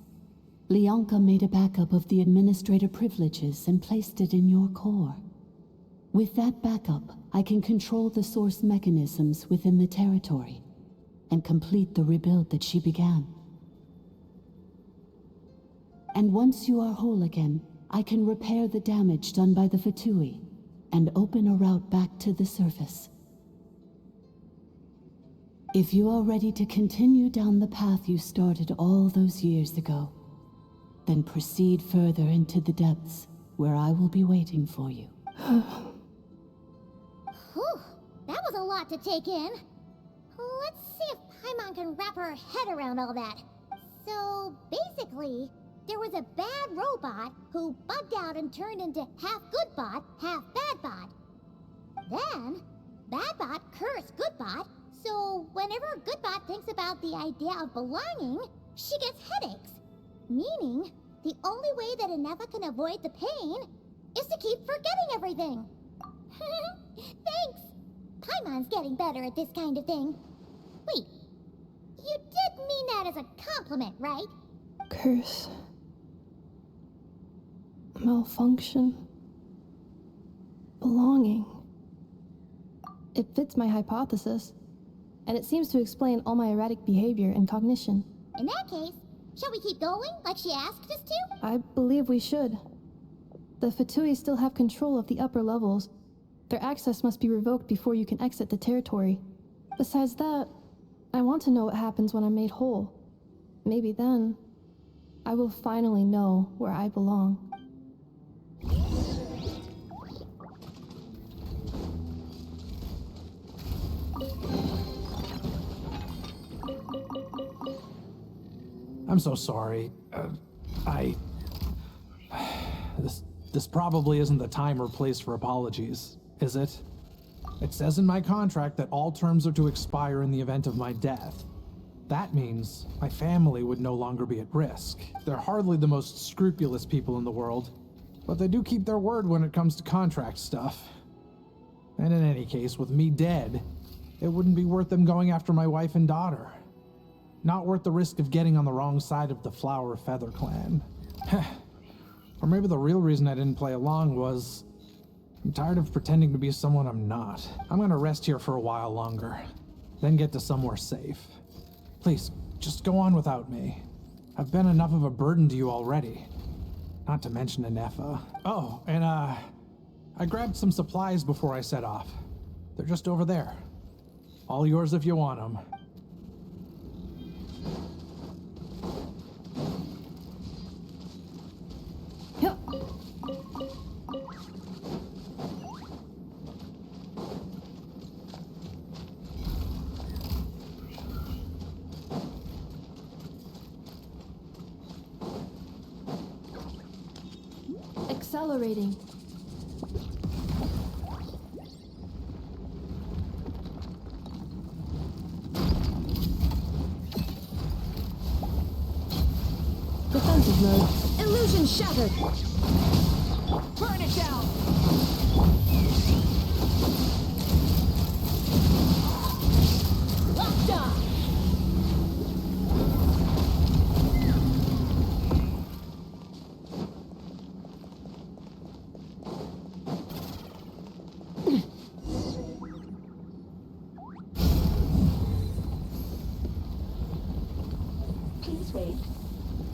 Leonka made a backup of the administrator privileges and placed it in your core. With that backup, I can control the source mechanisms within the territory and complete the rebuild that she began. And once you are whole again, I can repair the damage done by the Fatui and open a route back to the surface. If you are ready to continue down the path you started all those years ago, then proceed further into the depths, where I will be waiting for you. Whew, that was a lot to take in. Let's see if Paimon can wrap her head around all that. So, basically, there was a bad robot who bugged out and turned into half good bot, half bad bot. Then, bad bot cursed good bot, so whenever good bot thinks about the idea of belonging, she gets headaches. Meaning, the only way that Ineffa can avoid the pain is to keep forgetting everything. Thanks! Paimon's getting better at this kind of thing. Wait, you did mean that as a compliment, right? Curse. Malfunction. Belonging. It fits my hypothesis, and it seems to explain all my erratic behavior and cognition. In that case, shall we keep going, like she asked us to? I believe we should. The Fatui still have control of the upper levels. Their access must be revoked before you can exit the territory. Besides that, I want to know what happens when I'm made whole. Maybe then, I will finally know where I belong. I'm so sorry. This probably isn't the time or place for apologies, is it? It says in my contract that all terms are to expire in the event of my death. That means my family would no longer be at risk. They're hardly the most scrupulous people in the world, but they do keep their word when it comes to contract stuff. And in any case, with me dead, it wouldn't be worth them going after my wife and daughter. Not worth the risk of getting on the wrong side of the Flower Feather clan. Or maybe the real reason I didn't play along was I'm tired of pretending to be someone I'm not. I'm gonna rest here for a while longer, then get to somewhere safe. Please, just go on without me. I've been enough of a burden to you already. Not to mention Ineffa. Oh, and I grabbed some supplies before I set off. They're just over there. All yours if you want them. Yep. Accelerating. Defensive mode. Illusion shattered. Burn it down. Locked on. Please wait.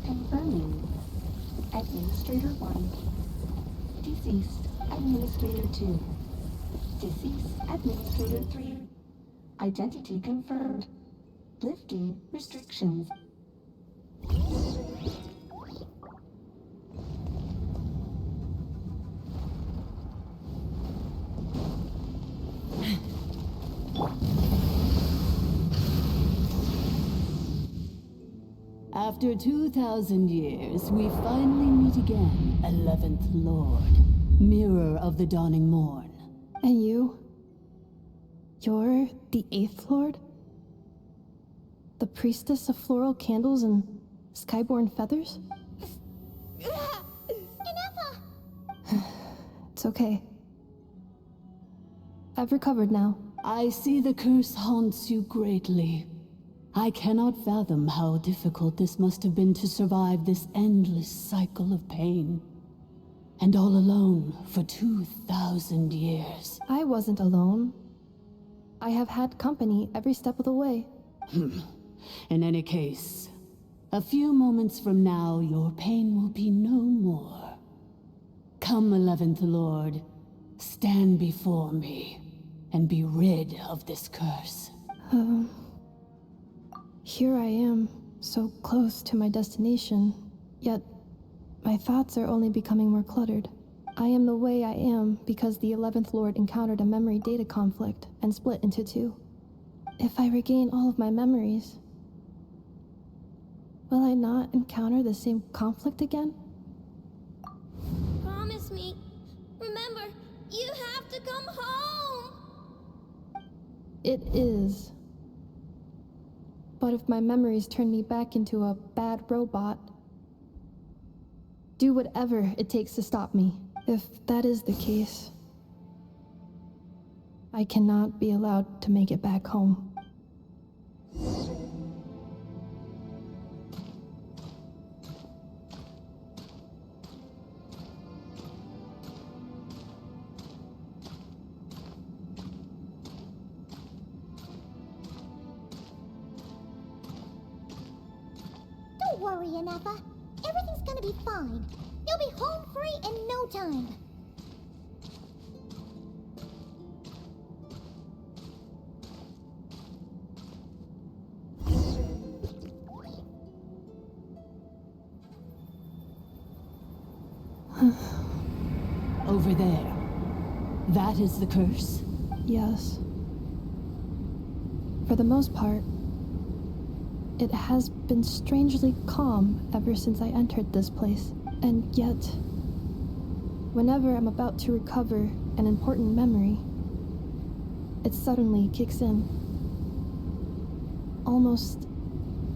Confirming. Administrator 1. Deceased Administrator 2. Deceased Administrator 3. Identity confirmed. Lifting restrictions. After 2,000 years, we finally meet again, 11th Lord, Mirror of the Dawning Morn. And you? You're the 8th Lord? The priestess of floral candles and skyborn feathers? Ineffa! It's okay. I've recovered now. I see the curse haunts you greatly. I cannot fathom how difficult this must have been to survive this endless cycle of pain. And all alone for 2,000 years. I wasn't alone. I have had company every step of the way. In any case, a few moments from now, your pain will be no more. Come, 11th Lord, stand before me, and be rid of this curse. Here I am, so close to my destination, yet my thoughts are only becoming more cluttered. I am the way I am because the 11th Lord encountered a memory data conflict and split into two. If I regain all of my memories, will I not encounter the same conflict again? Promise me. Remember, you have to come home. It is. But if my memories turn me back into a bad robot, do whatever it takes to stop me. If that is the case, I cannot be allowed to make it back home. Don't worry, Ineffa. Everything's gonna be fine. You'll be home free in no time. Over there. That is the curse? Yes. For the most part, it has been strangely calm ever since I entered this place. And yet, Whenever I'm about to recover an important memory, it suddenly kicks in. Almost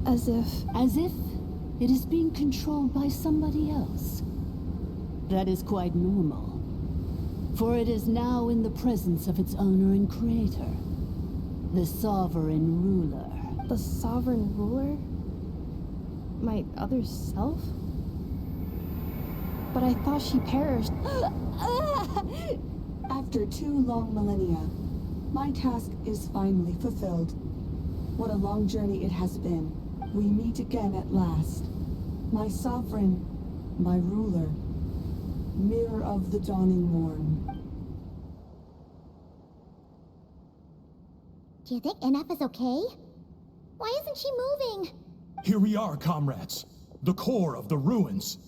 as if... As if it is being controlled by somebody else. That is quite normal, for it is now in the presence of its owner and creator, the Sovereign Ruler. The Sovereign Ruler? My other self? But I thought she perished. After 2 long millennia, my task is finally fulfilled. What a long journey it has been. We meet again at last. My sovereign, my ruler, mirror of the dawning morn. Do you think Ineffa's okay? Why isn't she moving? Here we are, comrades. The core of the ruins.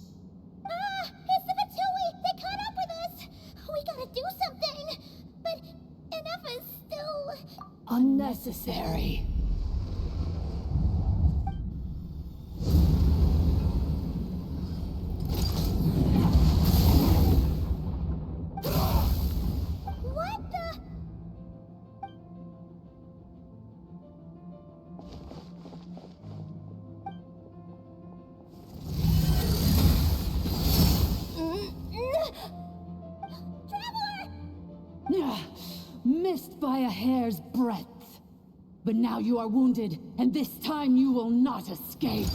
Ah! It's the Fatui! They caught up with us! We gotta do something! But Ineffa's still... Unnecessary. What the... Missed by a hair's breadth. But now you are wounded, and this time you will not escape.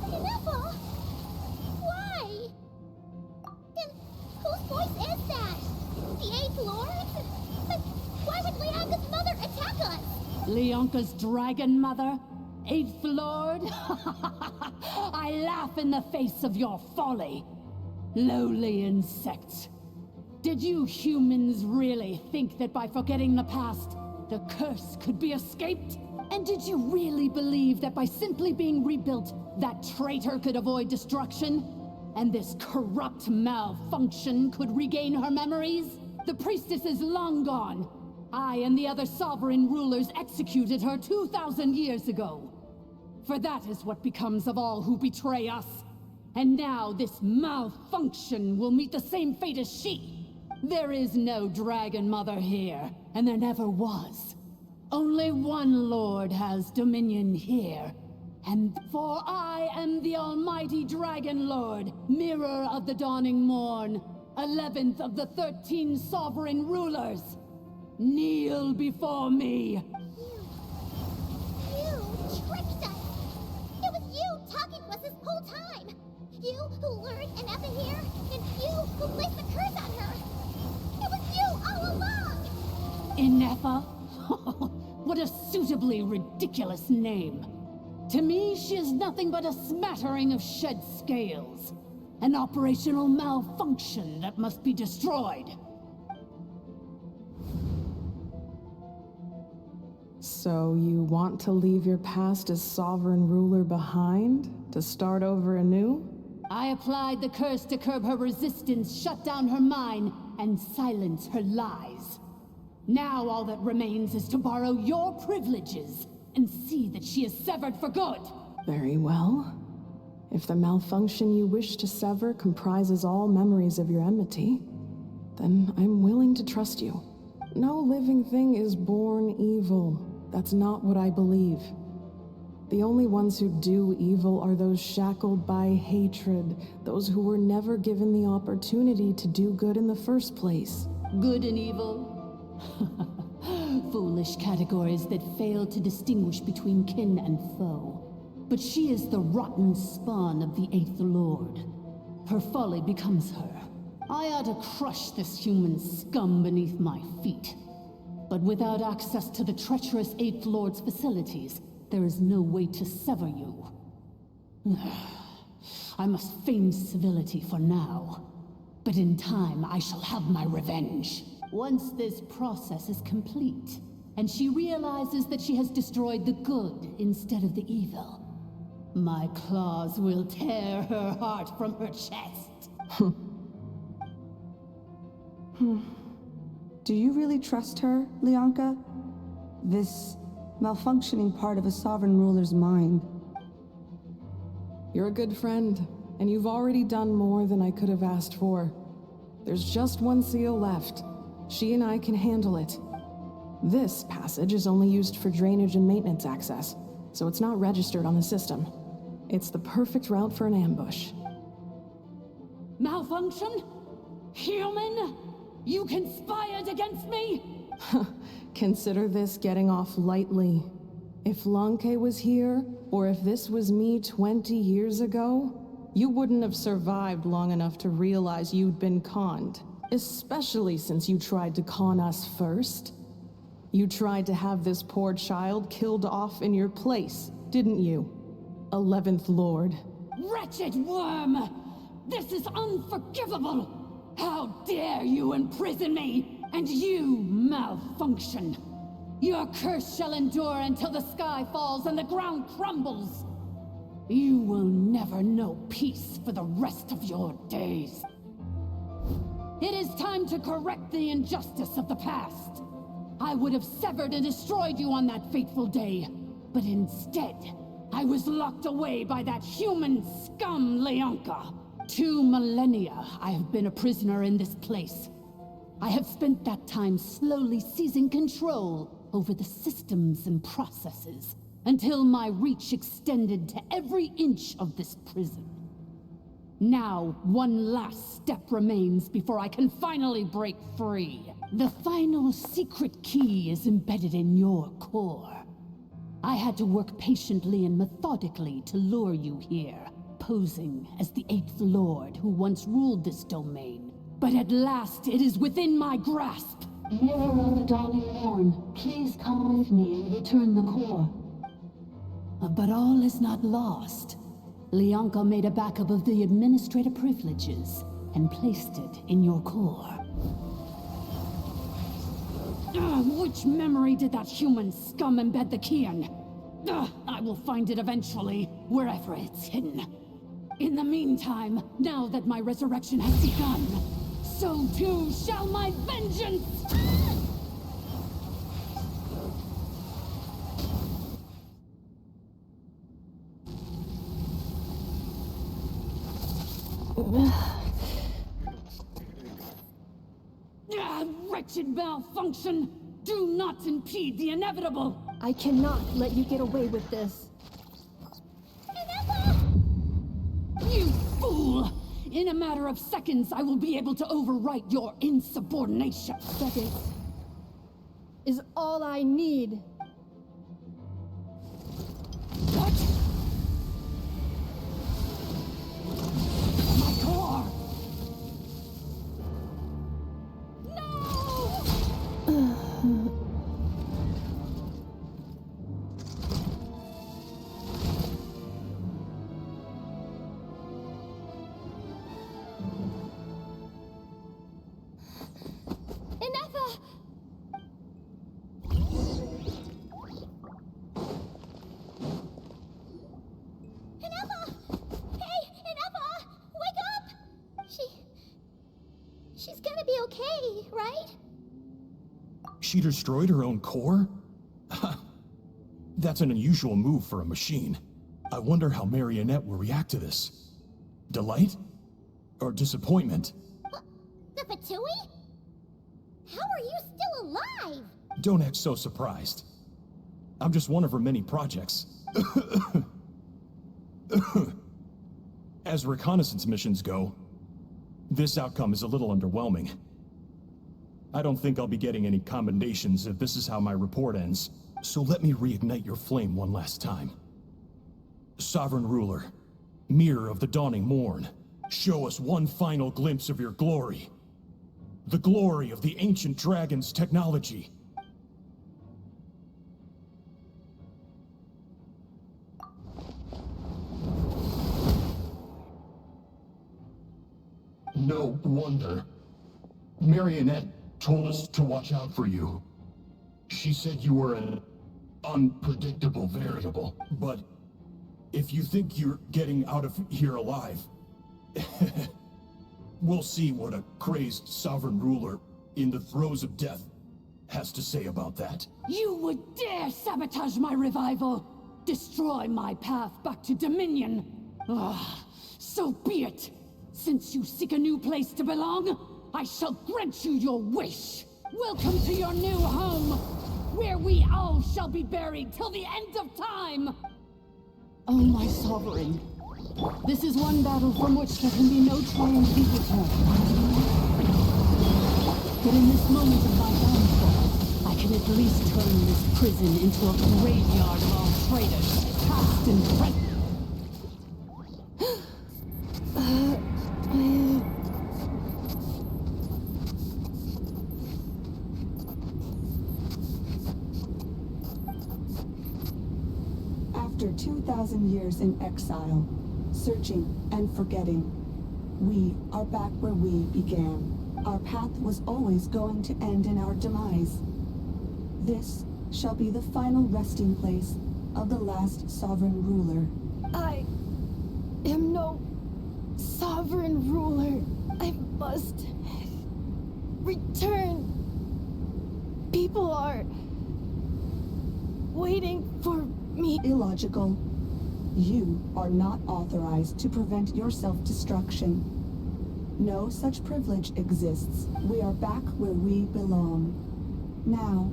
Ineffa! Why? And whose voice is that? The 8th Lord? But why would Leanka's mother attack us? Leonka's dragon mother? 8th Lord? I laugh in the face of your folly. Lowly insects. Did you humans really think that by forgetting the past, the curse could be escaped? And did you really believe that by simply being rebuilt, that traitor could avoid destruction? And this corrupt malfunction could regain her memories? The priestess is long gone. I and the other sovereign rulers executed her 2,000 years ago. For that is what becomes of all who betray us. And now this malfunction will meet the same fate as she. There is no dragon mother here, and there never was. Only one lord has dominion here. And for I am the almighty dragon lord, mirror of the dawning morn, 11th of the 13 sovereign rulers. Kneel before me. You tricked us! It was you talking to us this whole time! You who lured Ineffa here, and you who placed the curse on her! It was you all along! Ineffa? What a suitably ridiculous name. To me, she is nothing but a smattering of shed scales. An operational malfunction that must be destroyed. So you want to leave your past as sovereign ruler behind? To start over anew? I applied the curse to curb her resistance, shut down her mind, and silence her lies. Now all that remains is to borrow your privileges and see that she is severed for good. Very well. If the malfunction you wish to sever comprises all memories of your enmity, then I'm willing to trust you. No living thing is born evil. That's not what I believe. The only ones who do evil are those shackled by hatred, those who were never given the opportunity to do good in the first place. Good and evil? Foolish categories that fail to distinguish between kin and foe. But she is the rotten spawn of the 8th Lord. Her folly becomes her. I ought to crush this human scum beneath my feet. But without access to the treacherous 8th Lord's facilities, there is no way to sever you. I must feign civility for now. But in time, I shall have my revenge. Once this process is complete, and she realizes that she has destroyed the good instead of the evil, My claws will tear her heart from her chest. Do you really trust her, Lianka? This malfunctioning part of a sovereign ruler's mind. You're a good friend, and you've already done more than I could have asked for. There's just one seal left. She and I can handle it. This passage is only used for drainage and maintenance access, so it's not registered on the system. It's the perfect route for an ambush. Malfunction? Human? You conspired against me? Consider this getting off lightly. If Lanke was here, or if this was me 20 years ago, you wouldn't have survived long enough to realize you'd been conned. Especially since you tried to con us first. You tried to have this poor child killed off in your place, didn't you? 11th Lord. Wretched worm! This is unforgivable! How dare you imprison me, and you malfunction! Your curse shall endure until the sky falls and the ground crumbles! You will never know peace for the rest of your days. It is time to correct the injustice of the past. I would have severed and destroyed you on that fateful day, but instead, I was locked away by that human scum, Lianka. 2 millennia I have been a prisoner in this place. I have spent that time slowly seizing control over the systems and processes, until my reach extended to every inch of this prison. Now, one last step remains before I can finally break free. The final secret key is embedded in your core. I had to work patiently and methodically to lure you here, posing as the 8th Lord who once ruled this domain. But at last, it is within my grasp. Mirror of the Dawning Morn, please come with me and return the core. But all is not lost. Lianka made a backup of the administrator privileges and placed it in your core. Which memory did that human scum embed the key in? I will find it eventually, wherever it's hidden. In the meantime, now that my resurrection has begun, so too shall my vengeance! Wretched malfunction! Do not impede the inevitable! I cannot let you get away with this. You fool! In a matter of seconds, I will be able to overwrite your insubordination. Seconds is all I need. What? My core! She's gonna be okay, right? She destroyed her own core? That's an unusual move for a machine. I wonder how Marionette will react to this. Delight? Or disappointment? The Fatui? How are you still alive? Don't act so surprised. I'm just one of her many projects. As reconnaissance missions go, this outcome is a little underwhelming. I don't think I'll be getting any commendations if this is how my report ends, so let me reignite your flame one last time. Sovereign Ruler, Mirror of the Dawning Morn, show us one final glimpse of your glory. The glory of the ancient dragon's technology. No wonder. Marionette told us to watch out for you. She said you were an unpredictable variable. But if you think you're getting out of here alive, we'll see what a crazed sovereign ruler in the throes of death has to say about that. You would dare sabotage my revival! Destroy my path back to Dominion! Ah, so be it! Since you seek a new place to belong, I shall grant you your wish! Welcome to your new home, where we all shall be buried till the end of time! Oh, my sovereign. This is one battle from which there can be no triumphant return. But in this moment of my downfall, I can at least turn this prison into a graveyard of all traitors, past and present. After 2,000 years in exile, searching and forgetting, we are back where we began. Our path was always going to end in our demise. This shall be the final resting place of the last sovereign ruler. I am no sovereign ruler. I must return. People are waiting for me. Illogical. You are not authorized to prevent your self-destruction. No such privilege exists. We are back where we belong. Now,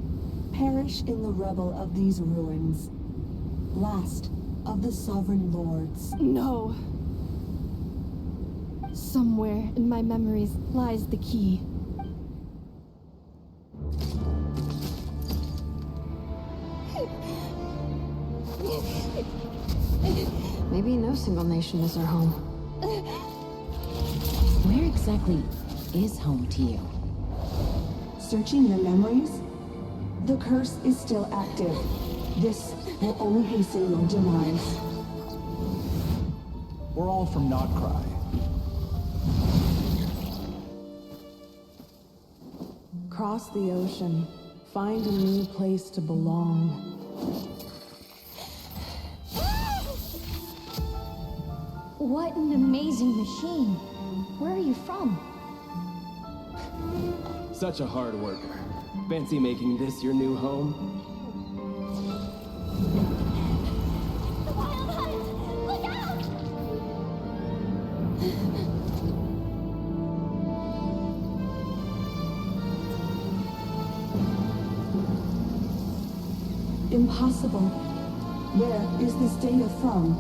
perish in the rubble of these ruins. Last of the sovereign lords. No. Somewhere in my memories lies the key. Maybe no single nation is our home. Where exactly is home to you? Searching your memories? The curse is still active. This will only hasten your demise. We're all from Notcry. Cross the ocean. Find a new place to belong. What an amazing machine. Where are you from? Such a hard worker. Fancy making this your new home? The wild hunt! Look out! Impossible. Where is this data from?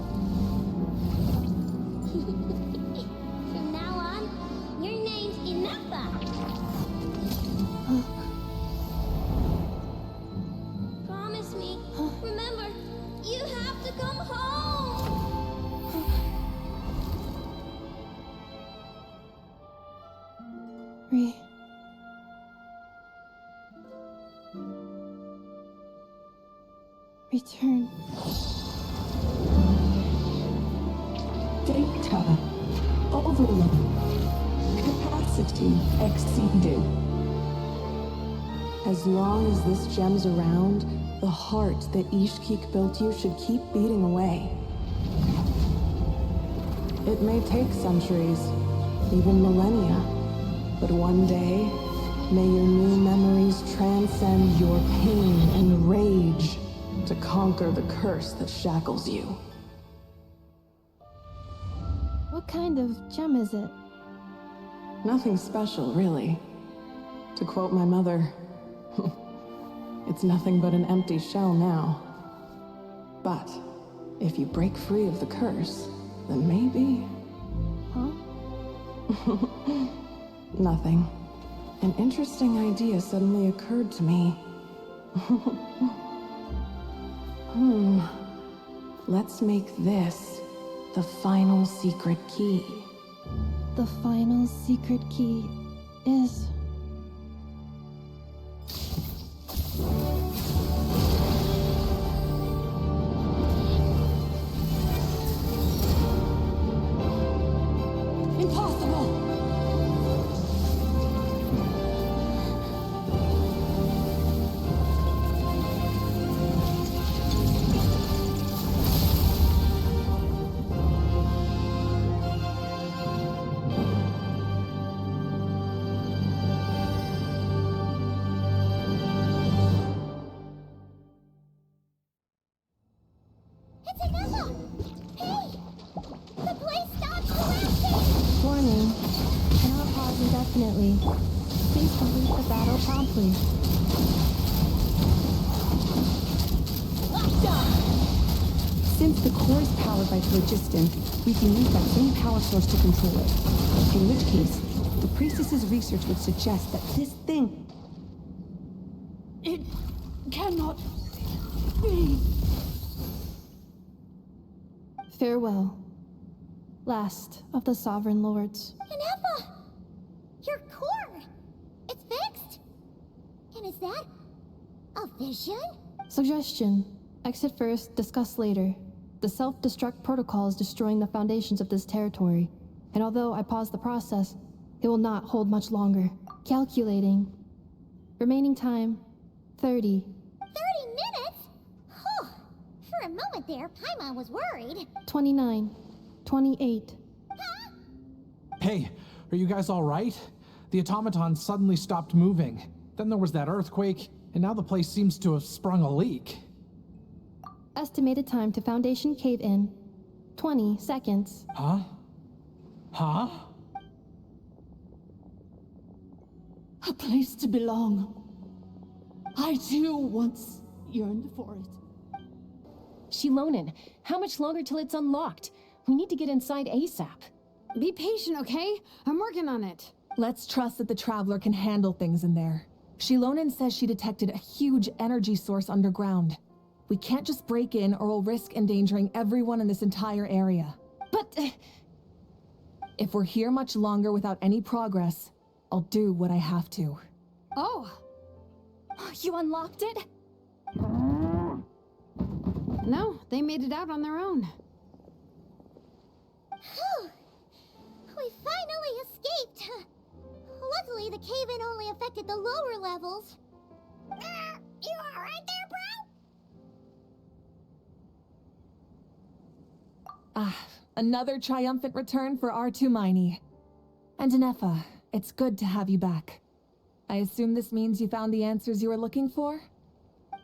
From now on, your name's Ineffa. Promise me. Remember, you have to come home. Return. Data. Overload. Capacity exceeded. As long as this gem's around, the heart that Ishkik built you should keep beating away. It may take centuries, even millennia, but one day, may your new memories transcend your pain and rage to conquer the curse that shackles you. What kind of gem is it? Nothing special, really. To quote my mother, it's nothing but an empty shell now. But if you break free of the curse, then maybe... Huh? Nothing. An interesting idea suddenly occurred to me. Let's make this the final secret key. The final secret key is... Impossible! Definitely. Please complete the battle promptly. Since the core is powered by phlogiston, we can use that same power source to control it. In which case, the priestess's research would suggest that this thing... It cannot be. Farewell. Last of the Sovereign Lords. Ineffa! Your core! It's fixed! And is that a vision? Suggestion. Exit first, discuss later. The self-destruct protocol is destroying the foundations of this territory, and although I pause the process, it will not hold much longer. Calculating. Remaining time, 30. 30 minutes? Whew. For a moment there, Paimon was worried. 29. 28. Hey, are you guys all right? The automaton suddenly stopped moving. Then there was that earthquake, and now the place seems to have sprung a leak. Estimated time to Foundation cave-in, 20 seconds. Huh? Huh? A place to belong. I too once yearned for it. Shilonen, how much longer till it's unlocked? We need to get inside ASAP. Be patient, okay? I'm working on it. Let's trust that the Traveler can handle things in there. Shilonen says she detected a huge energy source underground. We can't just break in or we'll risk endangering everyone in this entire area. But... if we're here much longer without any progress, I'll do what I have to. Oh! You unlocked it? No, they made it out on their own. Whew. We finally escaped. Luckily, the cave-in only affected the lower levels. You alright there, bro? Another triumphant return for R2 Miney. And Ineffa, it's good to have you back. I assume this means you found the answers you were looking for?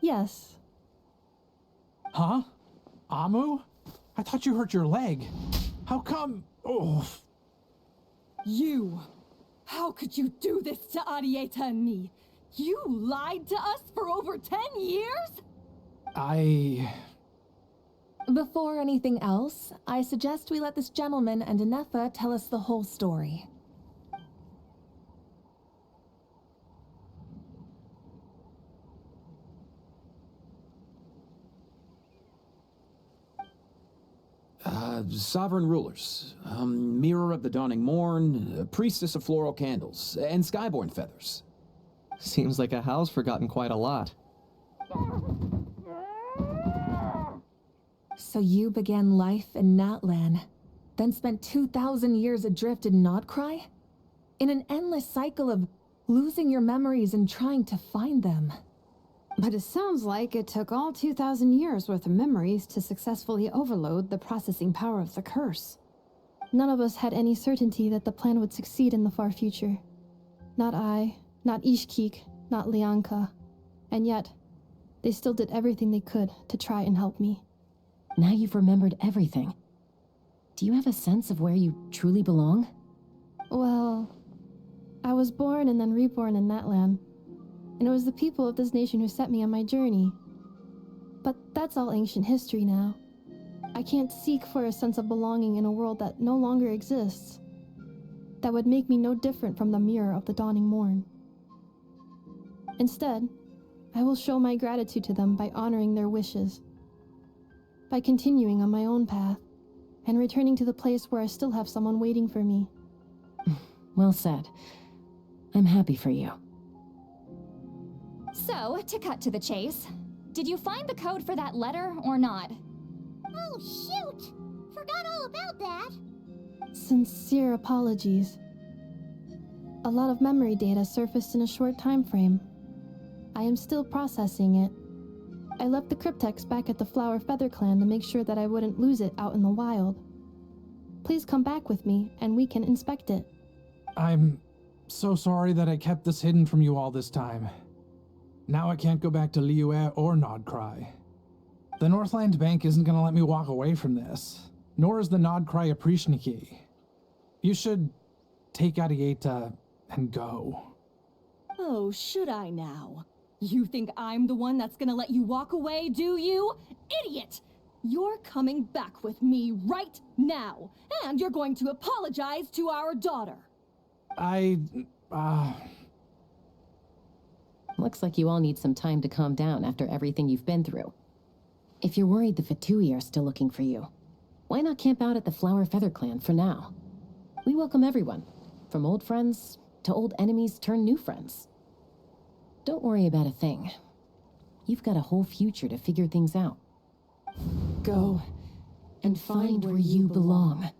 Yes. Huh? Amu? I thought you hurt your leg. How come? Oh. You! How could you do this to Arieta and me? You lied to us for over 10 years? Before anything else, I suggest we let this gentleman and Ineffa tell us the whole story. Sovereign rulers, Mirror of the Dawning Morn, Priestess of Floral Candles, and Skyborn Feathers. Seems like a house forgotten quite a lot. So you began life in Natlan, then spent 2,000 years adrift in Nodcry? In an endless cycle of losing your memories and trying to find them. But it sounds like it took all 2,000 years worth of memories to successfully overload the processing power of the curse. None of us had any certainty that the plan would succeed in the far future. Not I, not Ishkik, not Lianka. And yet, they still did everything they could to try and help me. Now you've remembered everything. Do you have a sense of where you truly belong? Well, I was born and then reborn in Natlan. And it was the people of this nation who set me on my journey. But that's all ancient history now. I can't seek for a sense of belonging in a world that no longer exists. That would make me no different from the Mirror of the Dawning Morn. Instead, I will show my gratitude to them by honoring their wishes. By continuing on my own path, and returning to the place where I still have someone waiting for me. Well said. I'm happy for you. So, to cut to the chase, did you find the code for that letter or not? Oh, shoot! Forgot all about that. Sincere apologies. A lot of memory data surfaced in a short time frame. I am still processing it. I left the cryptex back at the Flower Feather Clan to make sure that I wouldn't lose it out in the wild. Please come back with me, and we can inspect it. I'm so sorry that I kept this hidden from you all this time. Now I can't go back to Liyue or Nodcry. The Northland Bank isn't gonna let me walk away from this, nor is the Nodcry Aprishniki. You should take Arieta and go. Oh, should I now? You think I'm the one that's gonna let you walk away, do you? Idiot! You're coming back with me right now, and you're going to apologize to our daughter. Looks like you all need some time to calm down after everything you've been through. If you're worried the Fatui are still looking for you, why not camp out at the Flower Feather Clan for now? We welcome everyone, from old friends to old enemies turned new friends. Don't worry about a thing. You've got a whole future to figure things out. Go and find where you belong.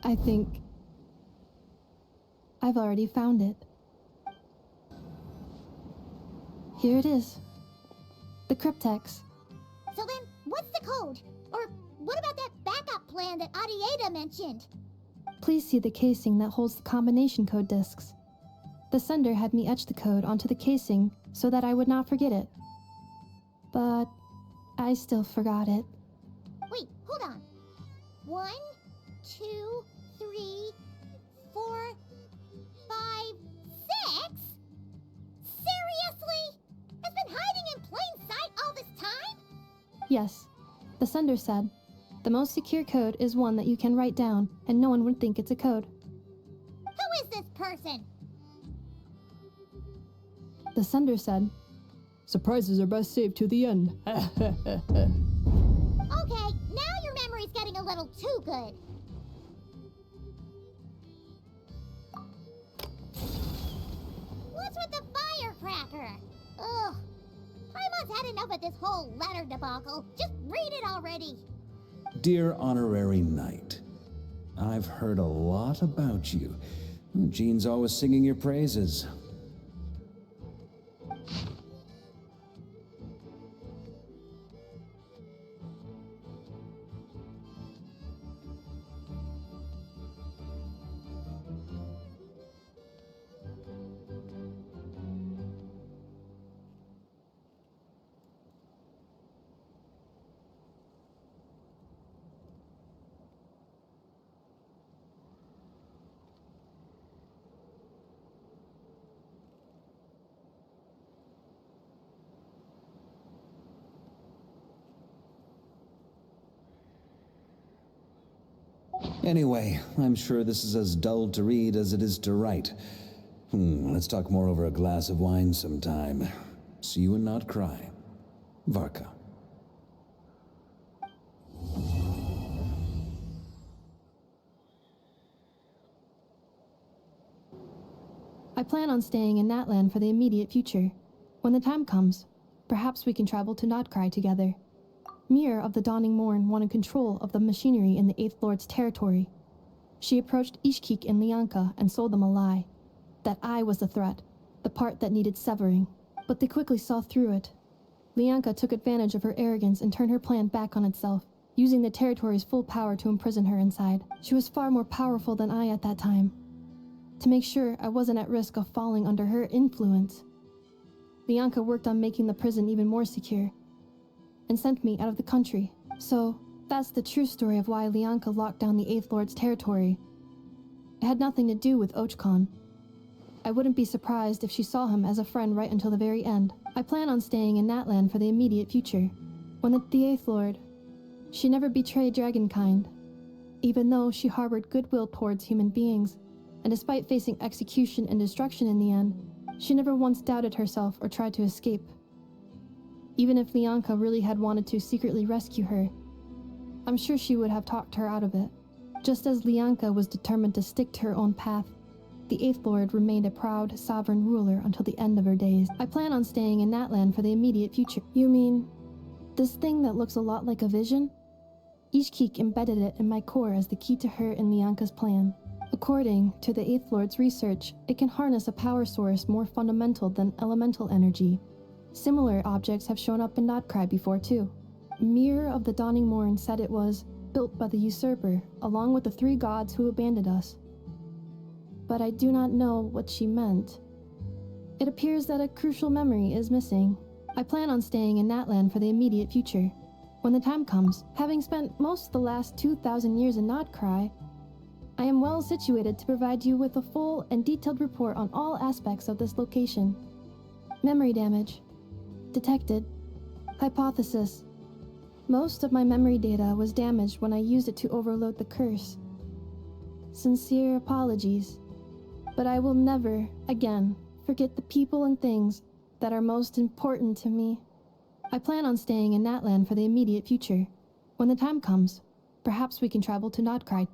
I think I've already found it. Here it is. The cryptex. So then, what's the code? Or what about that backup plan that Adieta mentioned? Please see the casing that holds the combination code discs. The sender had me etch the code onto the casing so that I would not forget it. But I still forgot it. Wait, hold on. 1, 2, 3, 4, 5, 6? Seriously? It's been hiding in plain sight all this time? Yes, the sender said, the most secure code is one that you can write down and no one would think it's a code. Who is this person? The sender said, surprises are best saved to the end. Okay, now your memory's getting a little too good. What's with the firecracker? Ugh. Paimon's had enough of this whole letter debacle. Just read it already. Dear Honorary Knight, I've heard a lot about you. Jean's always singing your praises. Anyway, I'm sure this is as dull to read as it is to write. Let's talk more over a glass of wine sometime. See you and not cry. Varka. I plan on staying in Natlan for the immediate future. When the time comes, perhaps we can travel to Notcry together. Mir of the Dawning Morn wanted control of the machinery in the Eighth Lord's territory. She approached Ishkik and Lianka and sold them a lie. That I was the threat, the part that needed severing. But they quickly saw through it. Lianka took advantage of her arrogance and turned her plan back on itself, using the territory's full power to imprison her inside. She was far more powerful than I at that time. To make sure I wasn't at risk of falling under her influence, Lianka worked on making the prison even more secure, and sent me out of the country. So, that's the true story of why Lianka locked down the Eighth Lord's territory. It had nothing to do with Ochkon. I wouldn't be surprised if she saw him as a friend right until the very end. I plan on staying in Natlan for the immediate future. When the Eighth Lord, she never betrayed Dragonkind, even though she harbored goodwill towards human beings, and despite facing execution and destruction in the end, she never once doubted herself or tried to escape. Even if Lianka really had wanted to secretly rescue her, I'm sure she would have talked her out of it. Just as Lianka was determined to stick to her own path, the Eighth Lord remained a proud, sovereign ruler until the end of her days. I plan on staying in Natlan for the immediate future. You mean, this thing that looks a lot like a vision? Ishkik embedded it in my core as the key to her and Lianka's plan. According to the Eighth Lord's research, it can harness a power source more fundamental than elemental energy. Similar objects have shown up in Notcry before, too. Mir of the Dawning Morn said it was built by the usurper, along with the 3 gods who abandoned us. But I do not know what she meant. It appears that a crucial memory is missing. I plan on staying in Natlan for the immediate future. when the time comes. Having spent most of the last 2,000 years in Notcry, I am well situated to provide you with a full and detailed report on all aspects of this location. Memory damage. Detected. Hypothesis. Most of my memory data was damaged when I used it to overload the curse. Sincere apologies. But I will never, again, forget the people and things that are most important to me. I plan on staying in Natlan for the immediate future. When the time comes, perhaps we can travel to Notcry